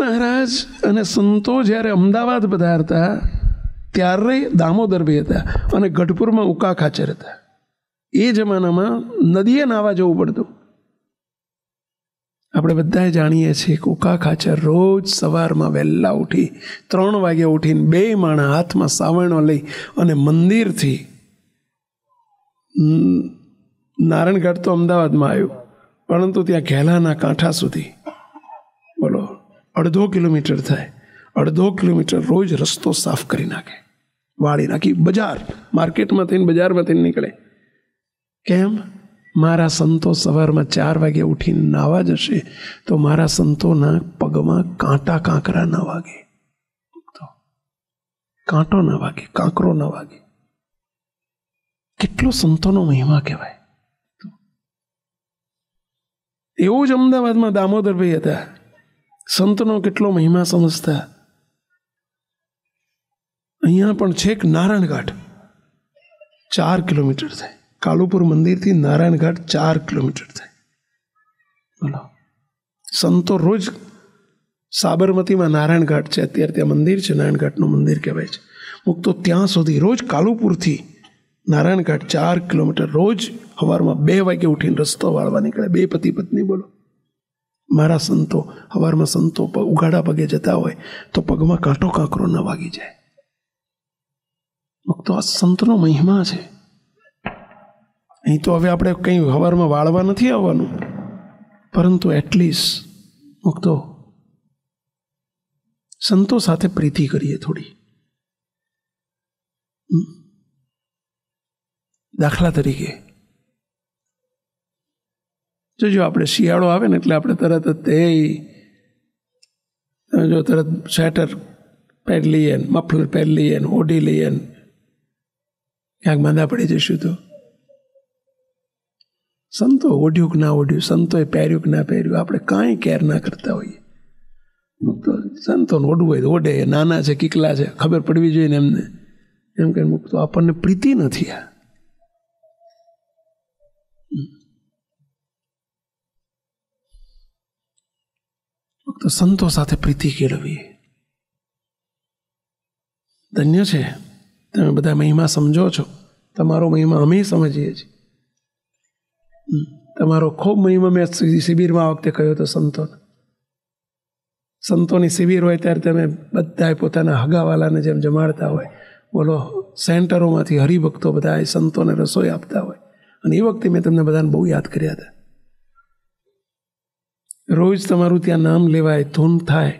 મહારાજ અને સંતો જ્યારે અમદાવાદ પધારતા ત્યારે દામોદરભાઈ હતા અને ગઢપુરમાં ઉકા ખાચર હતા. એ જમાનામાં નદીએ નાવા જવું પડતું. આપણે બધાએ જાણીએ છીએ કે ઉકા ખાચર રોજ સવારમાં વહેલા ઉઠી 3 વાગે ઉઠીને 2 માણા હાથમાં સાવરણો લઈ અને મંદિરથી નારાયણઘાટ તો અમદાવાદમાં આવ્યું, પરંતુ ત્યાં ઘેલાના કાંઠા સુધી બોલો 1.5 કિલોમીટર થાય. 1.5 કિલોમીટર રોજ રસ્તો સાફ કરી નાખે, વાળી નાખી. બજાર માર્કેટમાં થઈને બજારમાં થઈને નીકળે. કેમ? મારા સંતો સવારમાં 4 વાગે ઉઠીને નાવા જશે તો મારા સંતોના પગમાં કાંટા કાંકરા ના વાગે, કાંટો ના વાગે, કાંકરો ના વાગે. કેટલો સંતોનો મહિમા કહેવાય. એવું જ અમદાવાદમાં દામોદરભાઈ હતા, સંતનો કેટલો મહિમા સમજતા. અહીંયા પણ છેક નારાયણઘાટ 4 કિલોમીટર થાય. કાલુપુર મંદિરથી નારાયણઘાટ 4 કિલોમીટર થાય. બોલો, સંતો રોજ સાબરમતીમાં નારાયણઘાટ છે, અત્યારે ત્યાં મંદિર છે, નારાયણઘાટનું મંદિર કહેવાય છે. મુક્તો ત્યાં સુધી રોજ કાલુપુરથી નારાયણઘાટ 4 કિલોમીટર રોજ સવારમાં 2 વાગે ઉઠીને રસ્તો વાળવા નીકળે. 2 પતિ પત્ની. બોલો, મારા સંતો સવારમાં સંતો ઉઘાડા પગે જતા હોય તો પગમાં કાંટો કાંકરો ન વાગી જાય. મુક્તો આ સંતનો મહિમા છે. અહીં તો હવે આપણે કંઈ સવારમાં વાળવા નથી આવવાનું, પરંતુ એટલીસ્ટ મુક્તો સંતો સાથે પ્રીતિ કરીએ થોડી. દાખલા તરીકે જો આપણે શિયાળો આવે ને એટલે આપણે તરત જો તરત સ્વેટર પહેરી લઈએ, મફલર પહેરી લઈએ, ઓઢી લઈએ, ક્યાંક માંદા પડી જઈશું તો. સંતો ઓઢ્યું કે ના ઓઢ્યું, સંતોએ પહેર્યું કે ના પહેર્યું, આપણે કાંઈ કેર ના કરતા હોઈએ. તો સંતોને ઓઢવું હોય તો ઓઢે, નાના છે, કીકલા છે, ખબર પડવી જોઈએ ને એમને, એમ કે મુક્તો આપણને પ્રીતિ નથી. આ તો સંતો સાથે પ્રીતિ કેળવીએ. ધન્ય છે તમે બધા મહિમા સમજો છો. તમારો મહિમા અમે સમજીએ છીએ. તમારો ખૂબ મહિમા મેં શિબિરમાં આ વખતે કહ્યો હતો. સંતોની શિબિર હોય ત્યારે તમે બધા પોતાના હગાવાલાને જેમ જમાડતા હોય. બોલો, સેન્ટરોમાંથી હરિભક્તો બધા સંતોને રસોઈ આપતા હોય. અને એ વખતે મેં તમને બધાને બહુ યાદ કર્યા હતા. રોજ તમારું ત્યાં નામ લેવાય, ધૂન થાય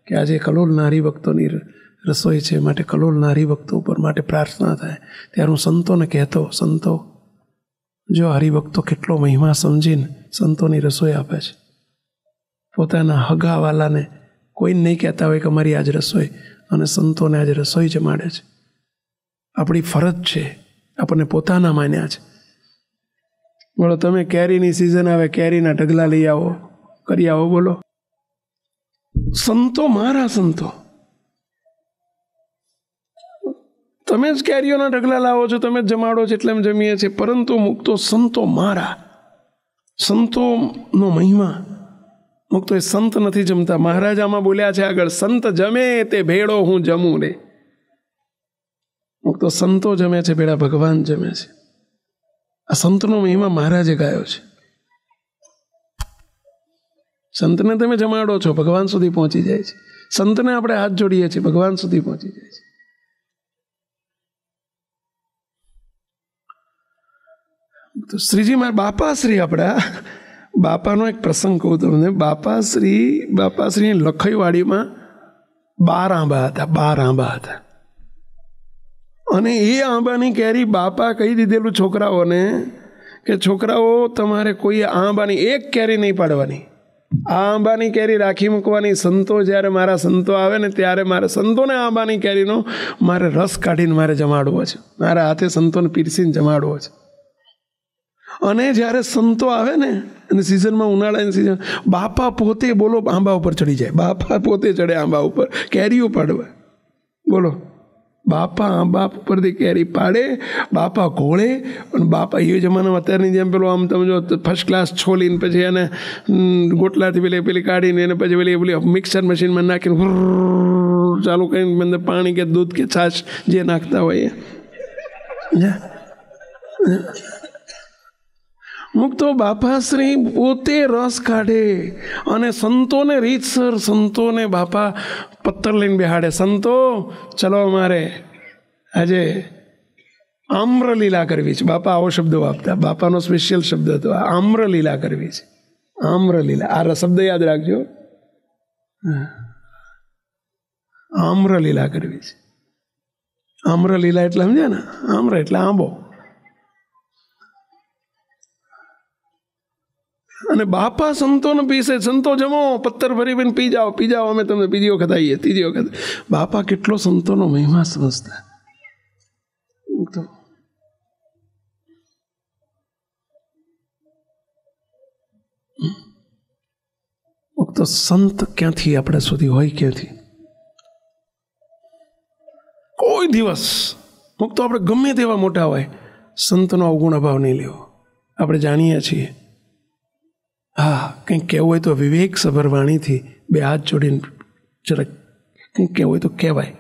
કે આજે કલોલના હરિભક્તોની રસોઈ છે, માટે કલોલના હરિભક્તો ઉપર માટે પ્રાર્થના થાય. ત્યારે હું સંતોને કહેતો, સંતો જો હરિભક્તો કેટલો મહિમા સમજીને સંતોની રસોઈ આપે છે. પોતાના હગાવાલાને કોઈને નહીં કહેતા હોય કે અમારી આજ રસોઈ, અને સંતોને આજે રસોઈ જમાડે છે. આપણી ફરજ છે, આપણને પોતાના માન્યા છે. બોલો, તમે કેરીની સિઝન આવે, કેરીના ઢગલા લઈ આવો, કરી આવો. બોલો, સંતો મારા સંતો. તમે જ કેરીઓના ઢગલા લાવો છો, તમે જ જમાડો છો એટલે એમ જમીએ છીએ, પરંતુ મુક્તો સંતો મારા. સંતોનો મહિમા. મુક્તો એ સંત નથી જમતા. મહારાજ આમાં બોલ્યા છે આગળ, સંત જમે તે ભેળો હું જમું રે. મુક્તો સંતો જમે છે, ભેળા ભગવાન જમે છે. આ સંતનો મહિમા મહારાજે ગાયો છે. સંતને તમે જમાડો છો, ભગવાન સુધી પહોંચી જાય છે. સંતને આપણે હાથ જોડીએ છીએ, ભગવાન સુધી પહોંચી જાય છે. તો શ્રીજી મારા બાપાશ્રી, આપણા બાપાનો એક પ્રસંગ કહું તમને. બાપાશ્રી લખઈવાડીમાં 12 આંબા હતા. 12 આંબા હતા. અને એ આંબાની કેરી બાપા કહી દીધેલું છોકરાઓને કે છોકરાઓ, તમારે કોઈ આંબાની એક કેરી નહીં પાડવાની, આ આંબાની કેરી રાખી મૂકવાની. સંતો જ્યારે મારા સંતો આવે ને ત્યારે મારે સંતોને આંબાની કેરીનો મારે રસ કાઢીને મારે જમાડવો છે, મારા હાથે સંતોને પીરસીને જમાડવો છે. અને જ્યારે સંતો આવે ને, અને સિઝનમાં ઉનાળાની સિઝન, બાપા પોતે બોલો આંબા ઉપર ચડી જાય. બાપા પોતે ચડે આંબા ઉપર કેરીઓ પાડવા. બોલો, બાપા બાપ ઉપરથી કેરી પાડે, બાપા ઘોળે, અને બાપા એ જમાનામાં અત્યારની જેમ પેલો આમ તમે જો ફર્સ્ટ ક્લાસ છોલીને પછી એને ગોટલાથી પેલી કાઢીને એને પછી પેલી મિક્સર મશીનમાં નાખીને ચાલુ કરીને અંદર પાણી કે દૂધ કે છાશ જે નાખતા હોય મુક્તો બાપાશ્રી પોતે રસ કાઢે અને સંતોને રીતસર સંતોને બાપા પત્તર લઈને બેહાડે. સંતો ચલો અમારે આજે આમ્રલીલા કરવી છે. બાપા આવો શબ્દ વાપતા, બાપાનો સ્પેશિયલ શબ્દ હતો આમ્રલીલા કરવી છે. આમ્રલીલા, આ શબ્દ યાદ રાખજો, આમ્રલીલા કરવી છે. આમ્રલીલા એટલે સમજ્યા ને, આમ્ર એટલે આંબો. અને બાપા સંતોને પીસે, સંતો જમો, પત્તર ભરી પી જાઓ, અમે તમને બીજી વખત આવીએ, ત્રીજી વખત. બાપા કેટલો સંતોનો મહિમા સમજતા. તો સંત ક્યાંથી આપણા સુધી હોય, ક્યાંથી? કોઈ દિવસ મુક્તો આપણે ગમે તેવા મોટા હોય, સંતનો અવગુણ અભાવ નહીં લેવો. આપણે જાણીએ છીએ. હા, કંઈક કહેવું હોય તો વિવેક સભર વાણીથી બે હાથ જોડીને જરાક કંઈક કહેવું હોય તો કહેવાય,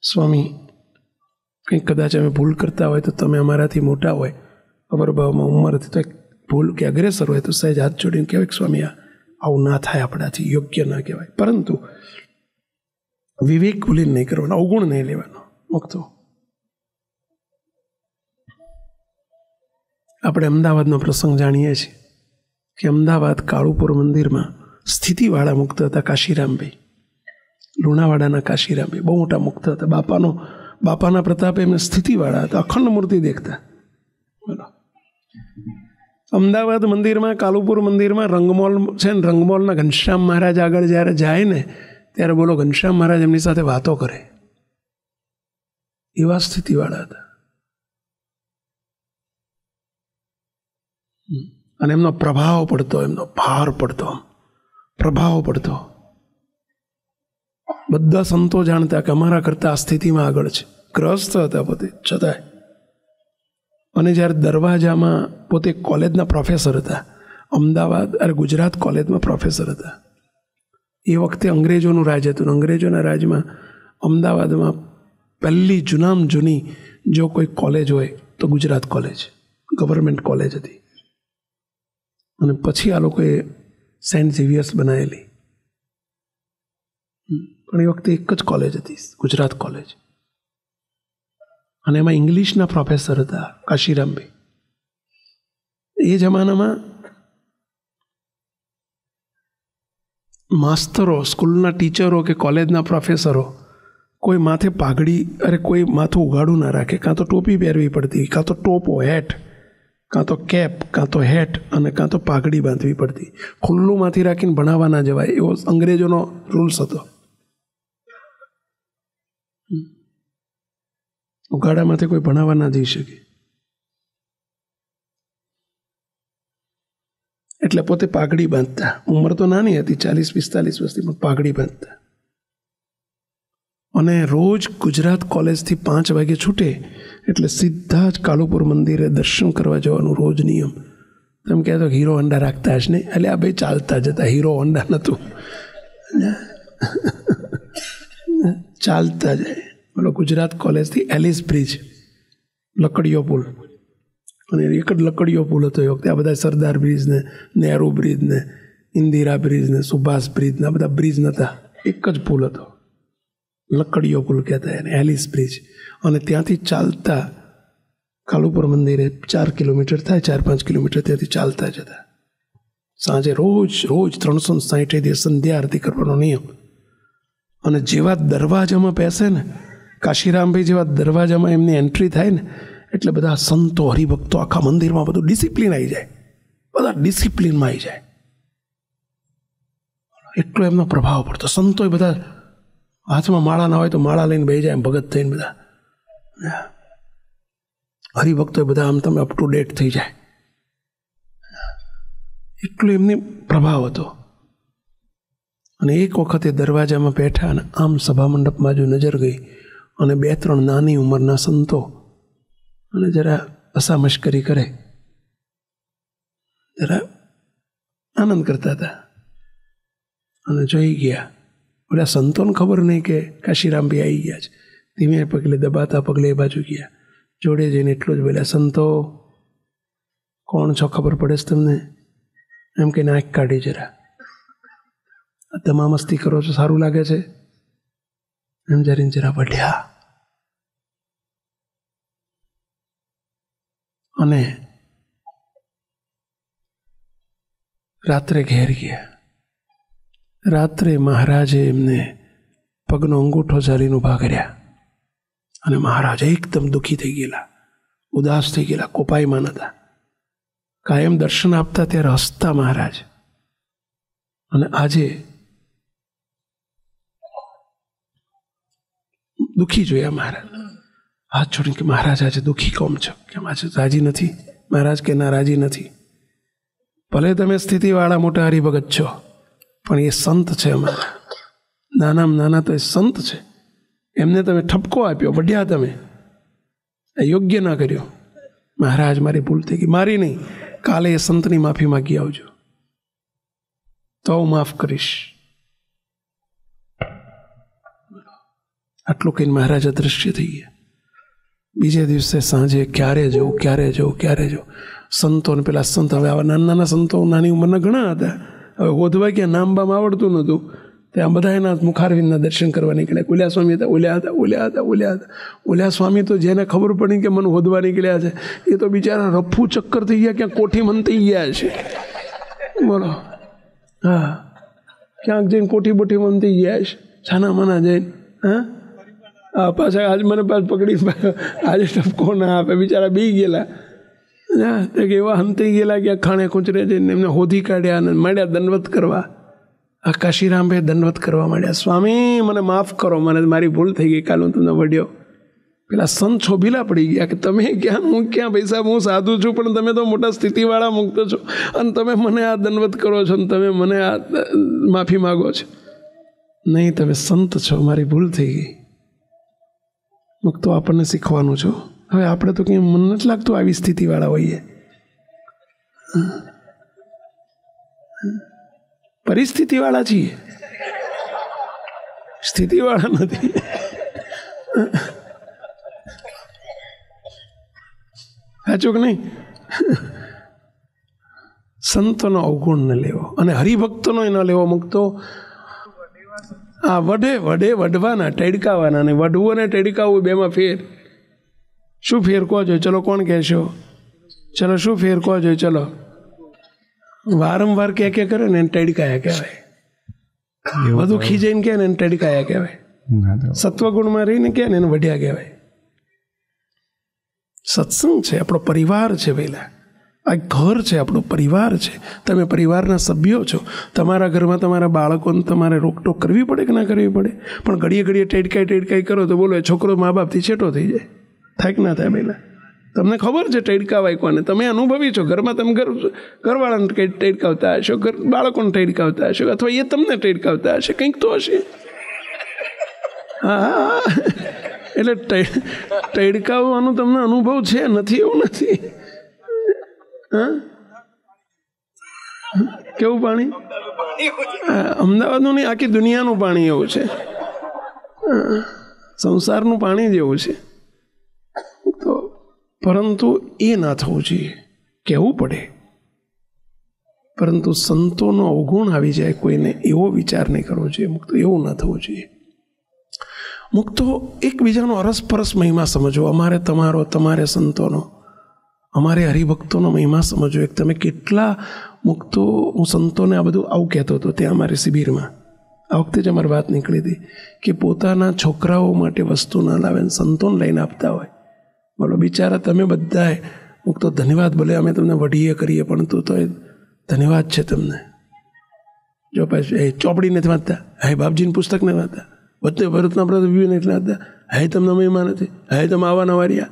સ્વામી કંઈક કદાચ અમે ભૂલ કરતા હોય તો તમે અમારાથી મોટા હોય, અવરભાવમાં ઉંમરથી તો ભૂલ કે અગ્રેસર હોય તો સહેજ હાથ જોડીને કહેવાય કે સ્વામી આવું ના થાય, આપણાથી યોગ્ય ના કહેવાય. પરંતુ વિવેક ભૂલીને નહીં કરવાનો, અવગુણ નહીં લેવાનો. મુક્તો આપણે અમદાવાદનો પ્રસંગ જાણીએ છીએ કે અમદાવાદ કાળુપુર મંદિરમાં સ્થિતિવાળા મુક્ત હતા કાશીરામભાઈ, લુણાવાડાના કાશીરામભાઈ બહુ મોટા મુક્ત હતા. બાપાના પ્રતાપે એમને સ્થિતિવાળા હતા, અખંડ મૂર્તિ દેખતા. બોલો, અમદાવાદ મંદિરમાં, કાલુપુર મંદિરમાં રંગમોલ છે ને, રંગમોલના ઘનશ્યામ મહારાજ આગળ જ્યારે જાય ને ત્યારે બોલો ઘનશ્યામ મહારાજ એમની સાથે વાતો કરે, એવા સ્થિતિવાળા હતા. અને એમનો પ્રભાવ પડતો, એમનો ભાર પડતો, પ્રભાવ પડતો. બધા સંતો જાણતા કે અમારા કરતા આ સ્થિતિમાં આગળ છે. ગ્રસ્ત હતા પોતે છતાંય. અને જ્યારે દરવાજામાં પોતે કોલેજના પ્રોફેસર હતા, અમદાવાદ અને ગુજરાત કોલેજમાં પ્રોફેસર હતા. એ વખતે અંગ્રેજોનું રાજ હતું. અંગ્રેજોના રાજમાં અમદાવાદમાં પહેલી જૂનામાં જૂની જો કોઈ કોલેજ હોય તો ગુજરાત કોલેજ, ગવર્મેન્ટ કોલેજ હતી. અને પછી આ લોકોએ સેન્ટ ઝેવિયર્સ બનાવેલી, પણ એ વખતે એક જ કોલેજ હતી, ગુજરાત કોલેજ. અને એમાં ઇંગ્લિશના પ્રોફેસર હતા કાશીરામભાઈ. એ જમાનામાં માસ્તરો, સ્કૂલના ટીચરો કે કોલેજના પ્રોફેસરો કોઈ માથે પાઘડી, કોઈ માથું ઉગાડું ના રાખે, કાં તો ટોપી પહેરવી પડતી, કાં તો ટોપો, હેટ, કાં તો કેપ, કાં તો હેટ, અને કાં તો પાઘડી બાંધવી પડતી. ખુલ્લું માથી રાખીને ભણાવવા ના જવાય, એવો અંગ્રેજોનો રૂલ્સ હતો. ઉઘાડામાંથી કોઈ ભણાવવા ના જઈ શકે. એટલે પોતે પાઘડી બાંધતા. ઉંમર તો નાની હતી, 40-45 વર્ષની, પણ પાઘડી બાંધતા. અને રોજ ગુજરાત કોલેજથી 5 વાગે છૂટે એટલે સીધા જ કાલુપુર મંદિરે દર્શન કરવા જવાનું રોજ નિયમ. તમે કહેતો હીરો હોન્ડા રાખતા હશે ને, એટલે આ ભાઈ ચાલતા જતા, હીરો હોન્ડા નહોતું, ચાલતા જાય. બોલો, ગુજરાત કોલેજથી એલિસ બ્રિજ, લકડીયો પુલ, અને એક જ લકડીયો પુલ હતો એ વખતે. આ બધા સરદાર બ્રિજ ને, નહેરુ બ્રિજ ને, ઇન્દિરા બ્રિજ ને, સુભાષ બ્રિજ ને, આ બધા બ્રિજ નહોતા, એક જ પુલ હતો, લકડીયો પુલ કહેતા એને, એલિસ બ્રિજ. અને ત્યાંથી ચાલતા કાલુપુર મંદિરે 4 કિલોમીટર થાય, 4-5 કિલોમીટર ત્યાંથી ચાલતા જતા. સાંજે રોજ 360 દિવસ સંધ્યા આરતી કરવાનો નિયમ. અને જેવા દરવાજામાં બેસે ને, કાશીરામભાઈ જેવા દરવાજામાં એમની એન્ટ્રી થાય ને, એટલે બધા સંતો, હરિભક્તો, આખા મંદિરમાં બધું ડિસિપ્લિન આવી જાય, બધા ડિસિપ્લિનમાં આવી જાય. એટલો એમનો પ્રભાવ પડતો. સંતો બધા હાથમાં માળા ના હોય તો માળા લઈને બેસી જાય, એમ ભગત થઈને બધા. હરિભક્તો બધા આમ તમે અપ ટુ ડેટ થઈ જાય, એટલો એમને પ્રભાવ હતો. અને એક વખતે દરવાજામાં બેઠા અને આમ સભા મંડપમાં જો નજર ગઈ અને 2-3 નાની ઉંમરના સંતો અને જરા હસામશ્કરી કરે, જરા આનંદ કરતા હતા. અને જોઈ ગયા. ઓલા સંતોને ખબર નહીં કે કાશીરામભાઈ આવી ગયા છે. ધીમે પગલે દબાતા પગલે એ બાજુ ગયા. જોડે જઈને એટલું જ બોલ્યા, સંતો કોણ છો ખબર પડે છે તમને? એમ કે નાક કાઢી જરા, ધમામસ્તી કરો છો, સારું લાગે છે? એમ જરીને જરા વઢ્યા અને રાત્રે ઘેર ગયા. રાત્રે મહારાજે એમને પગનો અંગૂઠો ઝાલીને ઊભા કર્યા અને મહારાજ એકદમ દુઃખી થઈ ગયેલા, ઉદાસ થઈ ગયેલા, કોપાયમાન હતા. કાયમ દર્શન આપતા ત્યારે હસતા મહારાજ, અને આજે દુઃખી જોયા મહારાજ. હાથ છોડીને કે મહારાજ આજે દુઃખી કોમ છો? કેમ આજે રાજી નથી? મહારાજ કે ના, રાજી નથી. ભલે તમે સ્થિતિવાળા મોટા હરિભગત છો, પણ એ સંત છે અમારા. નાનામાં નાના તો એ સંત છે. એમને તમે ઠપકો આપ્યો, વઢ્યા તમે, યોગ્ય ના કર્યો. મહારાજ મારી ભૂલ થઈ ગઈ. મારી નહીં, કાલે એ સંતની માફી માગી આવજો, તો હું માફ કરીશ. આટલું કહીને મહારાજ અદૃશ્ય થઈ ગયા. બીજે દિવસે સાંજે ક્યારે જવું, ક્યારે જવું, ક્યારે જવું. સંતો ને પેલા સંત, હવે આવા નાના નાના સંતો નાની ઉંમરના ઘણા હતા. હવે હોધવા ક્યાં નામ બામ આવડતું નહોતું. ત્યાં બધા એના મુખારવિંદના દર્શન કરવા નીકળ્યા. ઓલ્યા સ્વામી હતા, ઓલ્યા સ્વામી તો જેને ખબર પડી કે મને હોધવા નીકળ્યા છે, એ તો બિચારા રફ્ફુ ચક્કર થઈ ગયા, ક્યાં કોઠી મન થઈ ગયા છે. બોલો, હા, ક્યાંક જઈને કોઠી બોઠી મન થઈ ગયા છે, છાના માના જઈને. હા, પાછા આજ મને પાછ પકડી, આજે ટપકો ના આપે, બિચારા બી ગયેલા. એવા હંતાઈ ગયેલા કે ખાણે ખૂંચરે જઈને એમને હોધી કાઢ્યા અને માંડ્યા દંડવત કરવા. આ કાશીરામભાઈ દંડવત કરવા માંડ્યા, સ્વામી મને માફ કરો, મને મારી ભૂલ થઈ ગઈ, કાલ હું તમને વઢ્યો. પેલા સંત છોભીલા પડી ગયા કે તમે ક્યાં, હું ક્યાં, પૈસા હું સાધુ છું, પણ તમે તો મોટા સ્થિતિવાળા મુક્ત છો, અને તમે મને આ દંડવત કરો છો, અને તમે મને આ માફી માગો છો. નહીં, તમે સંત છો, મારી ભૂલ થઈ ગઈ. મુક્તો આપણને શીખવાનું છો. હવે આપણે તો કંઈ મન નથી લાગતું આવી સ્થિતિવાળા હોઈએ. પરિસ્થિતિવાળા છીએ, સ્થિતિવાળા નથી. સાચું કે નહીં? સંતોનો અવગુણ ન લેવો અને હરિભક્તોનો ન લેવો. મુક્તો આ વઢવાના, ટેડકાવાના. ને વઢવું અને ટેડકાવું બેમાં ફેર. શું ફેર કહો છો? ચલો, કોણ કહેશો? ચલો, શું ફેર કહો છો? ચલો, વારંવાર કે કરે ને એને ટેડકાયા કહેવાય. બધું ખીજાઈને કે ને એને ટેડકાયા કહેવાય. સત્વગુણમાં રહીને કે ને એને વઢ્યા કહેવાય. સત્સંગ છે, આપણો પરિવાર છે. પહેલા આ ઘર છે, આપણો પરિવાર છે. તમે પરિવારના સભ્યો છો. તમારા ઘરમાં તમારા બાળકોને તમારે રોકટોક કરવી પડે કે ના કરવી પડે? પણ ઘડીએ ઘડીએ ટેડકાઈ કરો તો બોલો, એ છોકરો મા બાપથી છેટો થઈ જાય. થાય કે ના થાય? પહેલાં તમને ખબર છે ટેડકાવાય કોને? તમે અનુભવી છો. ઘરમાં તમે ઘરવાળાને ટેડકાવતા હશો, બાળકોને ટેડકાવતા હશો, અથવા એ તમને ટેડકાવતા હશે, કંઈક તો હશે. હા, એટલે ટેડકાવવાનો તમને અનુભવ છે, નથી એવું નથી. હા, કેવું પાણી? અમદાવાદનું નહીં, આખી દુનિયાનું પાણી એવું છે. સંસારનું પાણી જ એવું છે. તો પરંતુ એ ના થવું જોઈએ, કહેવું પડે. પરંતુ સંતોનો અવગુણ આવી જાય કોઈને, એવો વિચાર નહીં કરવો જોઈએ. મુક્તો એવું ના થવું જોઈએ. મુક્તો એકબીજાનો અરસપરસ મહિમા સમજો. અમારે તમારો, તમારે સંતોનો, અમારે હરિભક્તોનો મહિમા સમજો. એક તમે કેટલા મુક્તો, હું સંતોને આ બધું આવું કહેતો હતો ત્યાં અમારી શિબિરમાં. આ વખતે જ અમારી વાત નીકળી હતી કે પોતાના છોકરાઓ માટે વસ્તુ ના લાવે, સંતોને લઈને આપતા હોય. બોલો, બિચારા તમે બધાએ મુક્તો ધન્યવાદ. ભલે અમે તમને વઢીએ કરીએ, પણ તું તો ધન્યવાદ છે તમને. જો પાછું એ ચોપડી નથી વાંચતા, હે બાપજીની પુસ્તક નથી વાંચતા, બધે ભરતના પ્રભુ નથી વાંચતા, હે તમને મહિમા નથી, હે તમે આવા નવારિયા.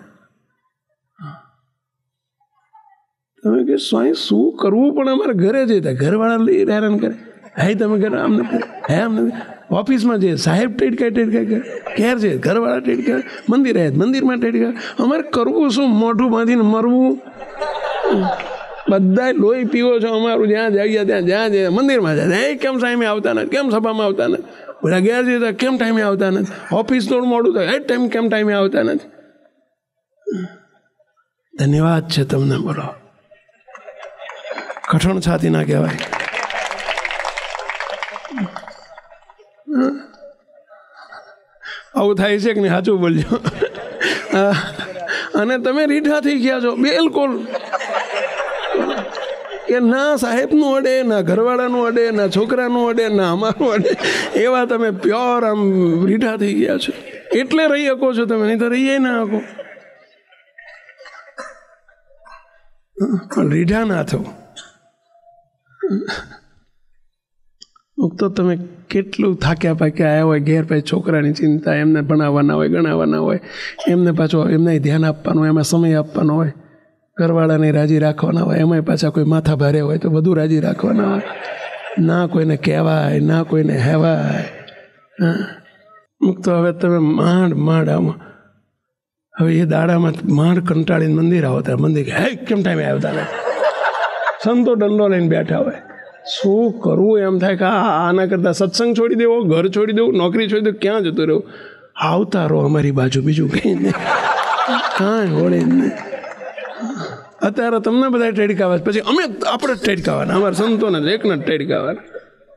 તમે કે સ્વામી શું કરવું? પણ અમારે ઘરે જતા ઘરવાળા લઈ હેરાન કરે. હે તમે ઘર અમને હે અમને ઓફિસમાં જઈએ સાહેબ ટેડકા ઘેર છે ઘરવાળા ટેડકા, મંદિર આવ્યા મંદિરમાં ટેડકા. અમારે કરવું શું? મોઢું બાંધીને મરવું? બધા લોહી પીવો છો અમારું, જ્યાં જઈએ જ્યાં જઈએ મંદિરમાં જાય. એ કેમ ટાઈમે આવતા નથી, કેમ સભામાં આવતા નથી, બધા ઘેર જઈએ કેમ ટાઈમે આવતા નથી, ઓફિસ થોડું મોડું થાય એ ટાઈમ કેમ ટાઈમે આવતા નથી. ધન્યવાદ છે તમને, બોલો. કઠણ છાતી ના કહેવાય. આવું થાય છે કે નહીં? સાચું બોલજો. અને તમે રીઠા થઈ ગયા છો બિલકુલ, કે ના સાહેબનું અડે, ના ઘરવાળાનું અડે, ના છોકરાનું અડે, ના અમારું અડે. એવા તમે પ્યોર આમ રીઠા થઈ ગયા છો. એટલે રહી શકો છો તમે, નહીં તો રહીએ ના શકો. પણ રીઢા ના થવું. તો તમે કેટલું થાક્યા પાક્યા આવ્યા હોય, ઘેર પછી છોકરાની ચિંતા, એમને ભણાવવાના હોય, ગણાવવાના હોય, એમને પાછો એમને ધ્યાન આપવાનું હોય, એમાં સમય આપવાનો હોય, ઘરવાળાને રાજી રાખવાના હોય, એમાંય પાછા કોઈ માથા ભારે હોય તો બધું રાજી રાખવાના હોય. ના કોઈને કહેવાય, ના કોઈને હેવાય. તો હવે તમે માંડ આમાં હવે એ દાડામાં માંડ કંટાળીને મંદિર આવો ત્યારે મંદિર હે કેમ ટાઈમે આવતા ને સંતો દંડો લઈને બેઠા હોય. શું કરવું એમ થાય કે આના કરતાં સત્સંગ છોડી દેવો, ઘર છોડી દેવું, નોકરી છોડી દેવું, ક્યાં જતું રહેવું? આવતા રહો અમારી બાજુ, બીજું કંઈ નહીં, કાંઈ હોળે નહીં. અત્યારે તમને બધા ટેડકાવે, પછી અમે આપણે જ ટેડકાવાના, અમારા સંતોને જ એકને જ ટેડકાવાના.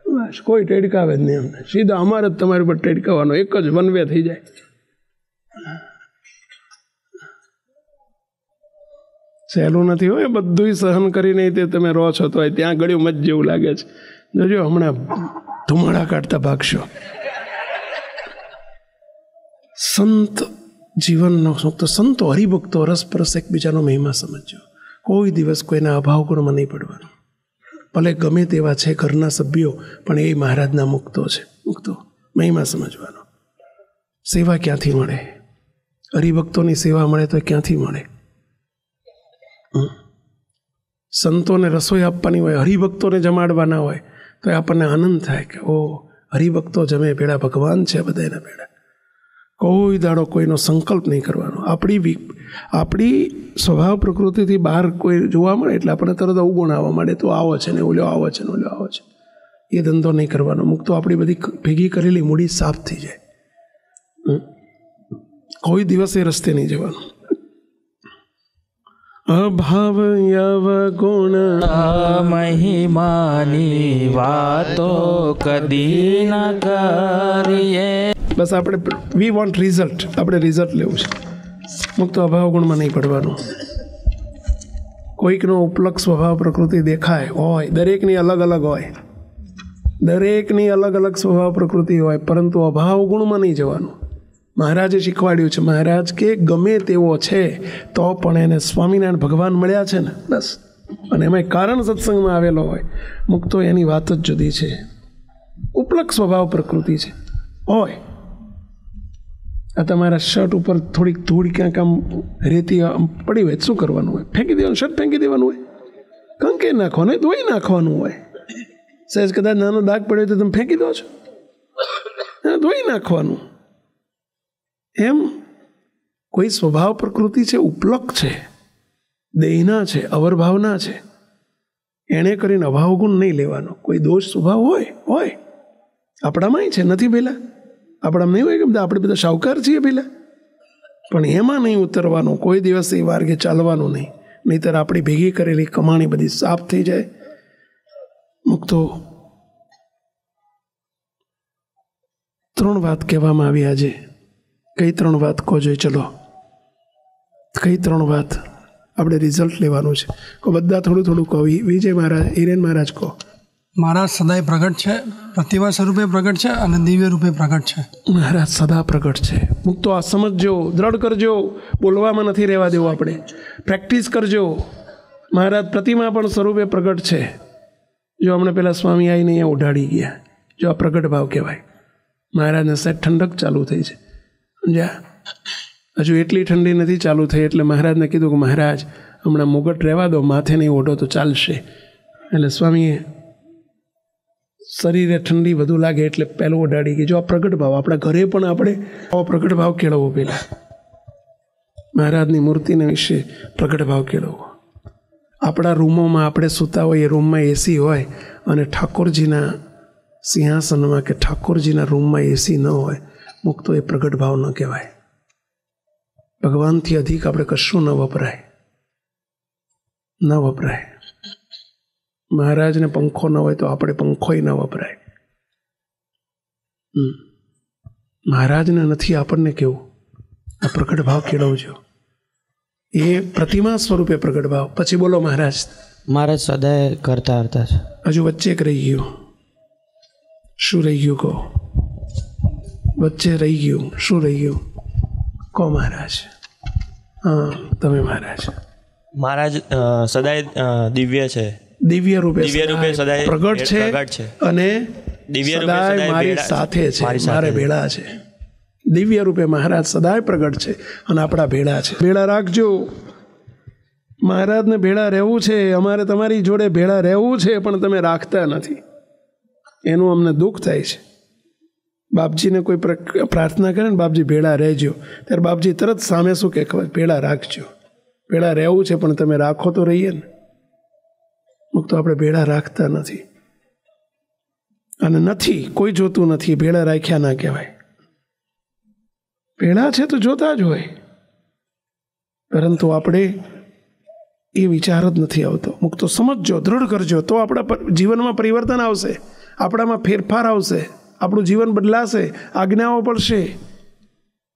બસ કોઈ ટેડકાવે જ નહીં અમને, સીધા અમારે જ તમારી પર ટેડકાવાનો, એક જ વન વે થઈ જાય. સહેલું નથી હોય, બધું સહન કરીને તે તમે રહો છો તો ત્યાં ગળ્યું મત જેવું લાગે છે. જોજો હમણાં ધુમાડા કાઢતા ભાગશો. સંત જીવનનો સુખ તો સંતો હરિભક્તો રસપરસ એકબીજાનો મહિમા સમજજો. કોઈ દિવસ કોઈના અભાવ ગુણમાં નહીં પડવાનું. ભલે ગમે તેવા છે ઘરના સભ્યો, પણ એ મહારાજના મુક્તો છે. મુક્તો મહિમા સમજવાનો. સેવા ક્યાંથી મળે? હરિભક્તોની સેવા મળે તો ક્યાંથી મળે? સંતોને રસોઈ આપવાની હોય, હરિભક્તોને જમાડવાના હોય તો આપણને આનંદ થાય કે ઓ હરિભક્તો જમે ભેળા, ભગવાન છે બધાના ભેળા. કોઈ દાડો કોઈનો સંકલ્પ નહીં કરવાનો. આપણી સ્વભાવ પ્રકૃતિથી બહાર કોઈ જોવા મળે એટલે આપણને તરત અવગુણ આવવા માંડે, તો આવો છે ને ઓલો આવો છે ને ઓલો આવો છે. એ ધંધો નહીં કરવાનો. મુક્તો આપણી બધી ભેગી કરેલી મૂડી સાફ થઈ જાય. કોઈ દિવસ એ રસ્તે નહીં જવાનું. અભાવ અવગુણ મહિમાની વાતો કદી ન કરીએ. બસ આપણે વી વોન્ટ રિઝલ્ટ, આપણે રિઝલ્ટ લેવું છે. મુક્ત અભાવ ગુણમાં નહીં પડવાનું. કોઈકનો ઉપલક સ્વભાવ પ્રકૃતિ દેખાય હોય, દરેકની અલગ અલગ હોય, દરેકની અલગ અલગ સ્વભાવ પ્રકૃતિ હોય, પરંતુ અભાવ ગુણમાં નહીં જવાનું. મહારાજે શીખવાડ્યું છે, મહારાજ કે ગમે તેવો છે તો પણ એને સ્વામિનારાયણ ભગવાન મળ્યા છે ને બસ. અને એમાં કારણ સત્સંગમાં આવેલો હોય. મુક્તો એની વાત જ જુદી છે. ઉપલક સ્વભાવ પ્રકૃતિ છે હોય. આ તમારા શર્ટ ઉપર થોડીક ધૂળ ક્યાંક આમ રેતી પડી હોય શું કરવાનું હોય? ફેંકી દેવાનું, શર્ટ ફેંકી દેવાનું હોય, કંકે નાખવાનું હોય, ધોઈ નાખવાનું હોય. સહેજ કદાચ નાનો દાગ પડ્યો તો તમે ફેંકી દો છો, ધોઈ નાખવાનું. એમ કોઈ સ્વભાવ પ્રકૃતિ છે, ઉપલક છે, દેહના છે, અવરભાવના છે, એણે કરીને અભાવ ગુણ નહીં લેવાનો. કોઈ દોષ સ્વભાવ હોય આપણામાંય છે, નથી પેલા આપણામાં નહીં હોય કે બધા આપણે બધા શાહુકાર છીએ પેલા, પણ એમાં નહીં ઉતરવાનું. કોઈ દિવસ એ માર્ગે ચાલવાનું નહીં, નહીંતર આપણી ભેગી કરેલી કમાણી બધી સાફ થઈ જાય. મુક્તો 3 વાત કહેવામાં આવી આજે. કઈ 3 વાત કહો જોઈએ? ચલો કઈ 3 વાત આપણે રિઝલ્ટ લેવાનું છે? કહો બધા થોડું થોડું કહો. વિજય મહારાજ, હિરેન મહારાજ કહો. મહારાજ સદાય પ્રગટ છે, પ્રતિભા સ્વરૂપે પ્રગટ છે અને દિવ્ય રૂપે પ્રગટ છે. મહારાજ સદા પ્રગટ છે. મુક્તો આ સમજજો, દ્રઢ કરજો. બોલવામાં નથી રહેવા દેવું, આપણે પ્રેક્ટિસ કરજો. મહારાજ પ્રતિમા પણ સ્વરૂપે પ્રગટ છે. જો હમણાં પેલા સ્વામી આવીને અહીંયા ઉઢાડી ગયા, જો આ પ્રગટ ભાવ કહેવાય. મહારાજને સાહેબ ઠંડક ચાલુ થઈ છે, સમજ્યા? હજુ એટલી ઠંડી નથી ચાલુ થઈ એટલે મહારાજને કીધું કે મહારાજ હમણાં મુગટ રહેવા દો, માથે નહીં ઓઢો તો ચાલશે. એટલે સ્વામીએ શરીરે ઠંડી વધુ લાગે એટલે પહેલું ઓડાડી ગઈ. જો આ પ્રગટ ભાવ આપણા ઘરે પણ આપણે આવો પ્રગટ ભાવ કેળવવો. પહેલાં મહારાજની મૂર્તિને વિશે પ્રગટ ભાવ કેળવવો. આપણા રૂમોમાં આપણે સૂતા હોય એ રૂમમાં એસી હોય અને ઠાકોરજીના સિંહાસનમાં કે ઠાકોરજીના રૂમમાં એસી ન હોય, મુક્તો એ પ્રગટ ભાવ ન કહેવાય. ભગવાનથી અધિક આપણે કશું ન વપરાય. મહારાજને પંખો ન હોય તો આપણે પંખોય ન વપરાય. મહારાજને નથી આપણને કેવું. આ પ્રગટ ભાવ કેળવજો. એ પ્રતિમા સ્વરૂપે પ્રગટ ભાવ. પછી બોલો મહારાજ. મહારાજ સદાય કરતા હતા. હજુ વચ્ચે એક રહી ગયું. શું રહી ગયું કહો? વચ્ચે રહી ગયું. શું રહી ગયું કહો મહારાજ? હા, તમે મહારાજ. મહારાજ સદાય દિવ્ય છે. દિવ્ય રૂપે સદાય પ્રગટ છે અને દિવ્ય રૂપે સદાય મારી સાથે છે, મારે ભેળા છે. દિવ્ય રૂપે મહારાજ સદાય પ્રગટ છે અને આપણા ભેળા છે. ભેળા રાખજો. મહારાજને ભેળા રહેવું છે. અમારે તમારી જોડે ભેળા રહેવું છે, પણ તમે રાખતા નથી. એનું અમને દુઃખ થાય છે. બાપજીને કોઈ પ્રાર્થના કરે ને, બાપજી ભેળા રહેજો, ત્યારે બાપજી તરત સામે શું કહે ખબર? ભેળા રાખજો. ભેળા રહેવું છે પણ તમે રાખો તો રહીએ ને. તો આપણે ભેળા રાખતા નથી. અને નથી, કોઈ જોતું નથી. ભેળા રાખ્યા ના કહેવાય. ભેળા છે તો જોતા જ હોય, પરંતુ આપણે એ વિચાર જ નથી આવતો. મુક્તો સમજજો, દ્રઢ કરજો, તો આપણા જીવનમાં પરિવર્તન આવશે, આપણામાં ફેરફાર આવશે, આપણું જીવન બદલાશે, આજ્ઞાઓ પડશે,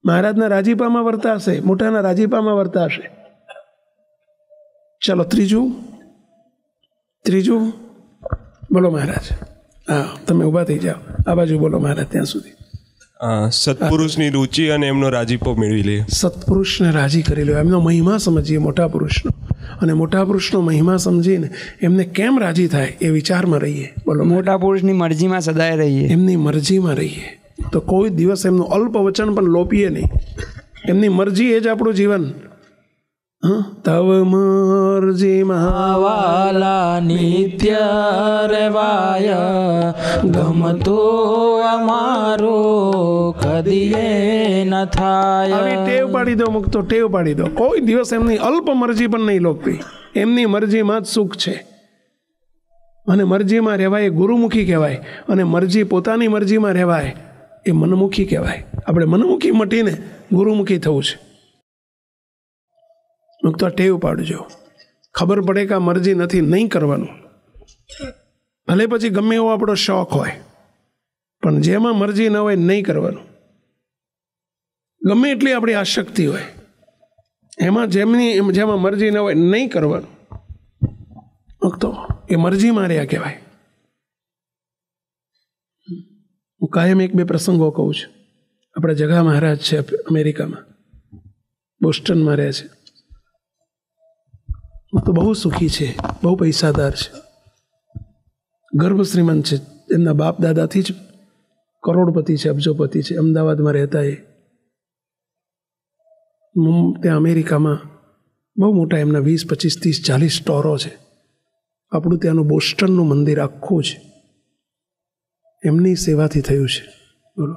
મહારાજના રાજીપામાં વર્તાશે, મોટાના રાજીપામાં વર્તાશે. ચાલો ત્રીજું બોલો મહારાજ. હા, તમે ઊભા થઈ જાઓ. આ બાજુ બોલો મહારાજ. ત્યાં સુધી સત્પુરુષની રુચિ અને એમનો રાજીપો મેળવી લઈએ. સત્પુરુષને રાજી કરી લો, એમનો મહિમા સમજીએ મોટા પુરુષનો, અને મોટા પુરુષનો મહિમા સમજીને એમને કેમ રાજી થાય એ વિચારમાં રહીએ. બોલો. મોટા પુરુષની મરજીમાં સદાય રહીએ. એમની મરજીમાં રહીએ તો કોઈ દિવસ એમનું અલ્પ વચન પણ લોપીએ નહીં. એમની મરજી એ જ આપણું જીવન. તવ મરજી વાલા નિત્ય રેવાય, ગમતો અમારો કદીએ ન થાય. આવી ટેવ પાડી દો મુક્તો, ટેવ પાડી દો. કોઈ દિવસ એમની અલ્પ મરજી પણ નહીં લોપવી. એમની મરજીમાં જ સુખ છે, અને મરજીમાં રહેવાય એ ગુરુમુખી કહેવાય, અને મરજી પોતાની મરજીમાં રહેવાય એ મનમુખી કહેવાય. આપણે મનમુખી મટીને ગુરુમુખી થવું છે. મુક્તો ટેવ પાડજો. ખબર પડે કે આ મરજી નથી, નહીં કરવાનું. ભલે પછી ગમે એવો આપણો શોખ હોય, પણ જેમાં મરજી ન હોય નહીં કરવાનું. ગમે એટલી આપણી આસક્તિ હોય, એમાં જેમાં મરજી ન હોય નહીં કરવાનું. મુક્તો એ મરજી માર્યા કહેવાય. હું કાયમ એક બે પ્રસંગો કહું છું. આપણા જગા મહારાજ છે અમેરિકામાં, બોસ્ટનમાં રહે છે. તો બહુ સુખી છે, બહુ પૈસાદાર છે, ગર્ભ શ્રીમંત છે. એમના બાપ દાદાથી જ કરોડપતિ છે, અબજોપતિ છે. અમદાવાદમાં રહેતા એ ત્યાં અમેરિકામાં બહુ મોટા એમના 20, 25, 30, 40 સ્ટોરો છે. આપણું ત્યાંનું બોસ્ટનનું મંદિર આખું છે એમની સેવાથી થયું છે. બોલો.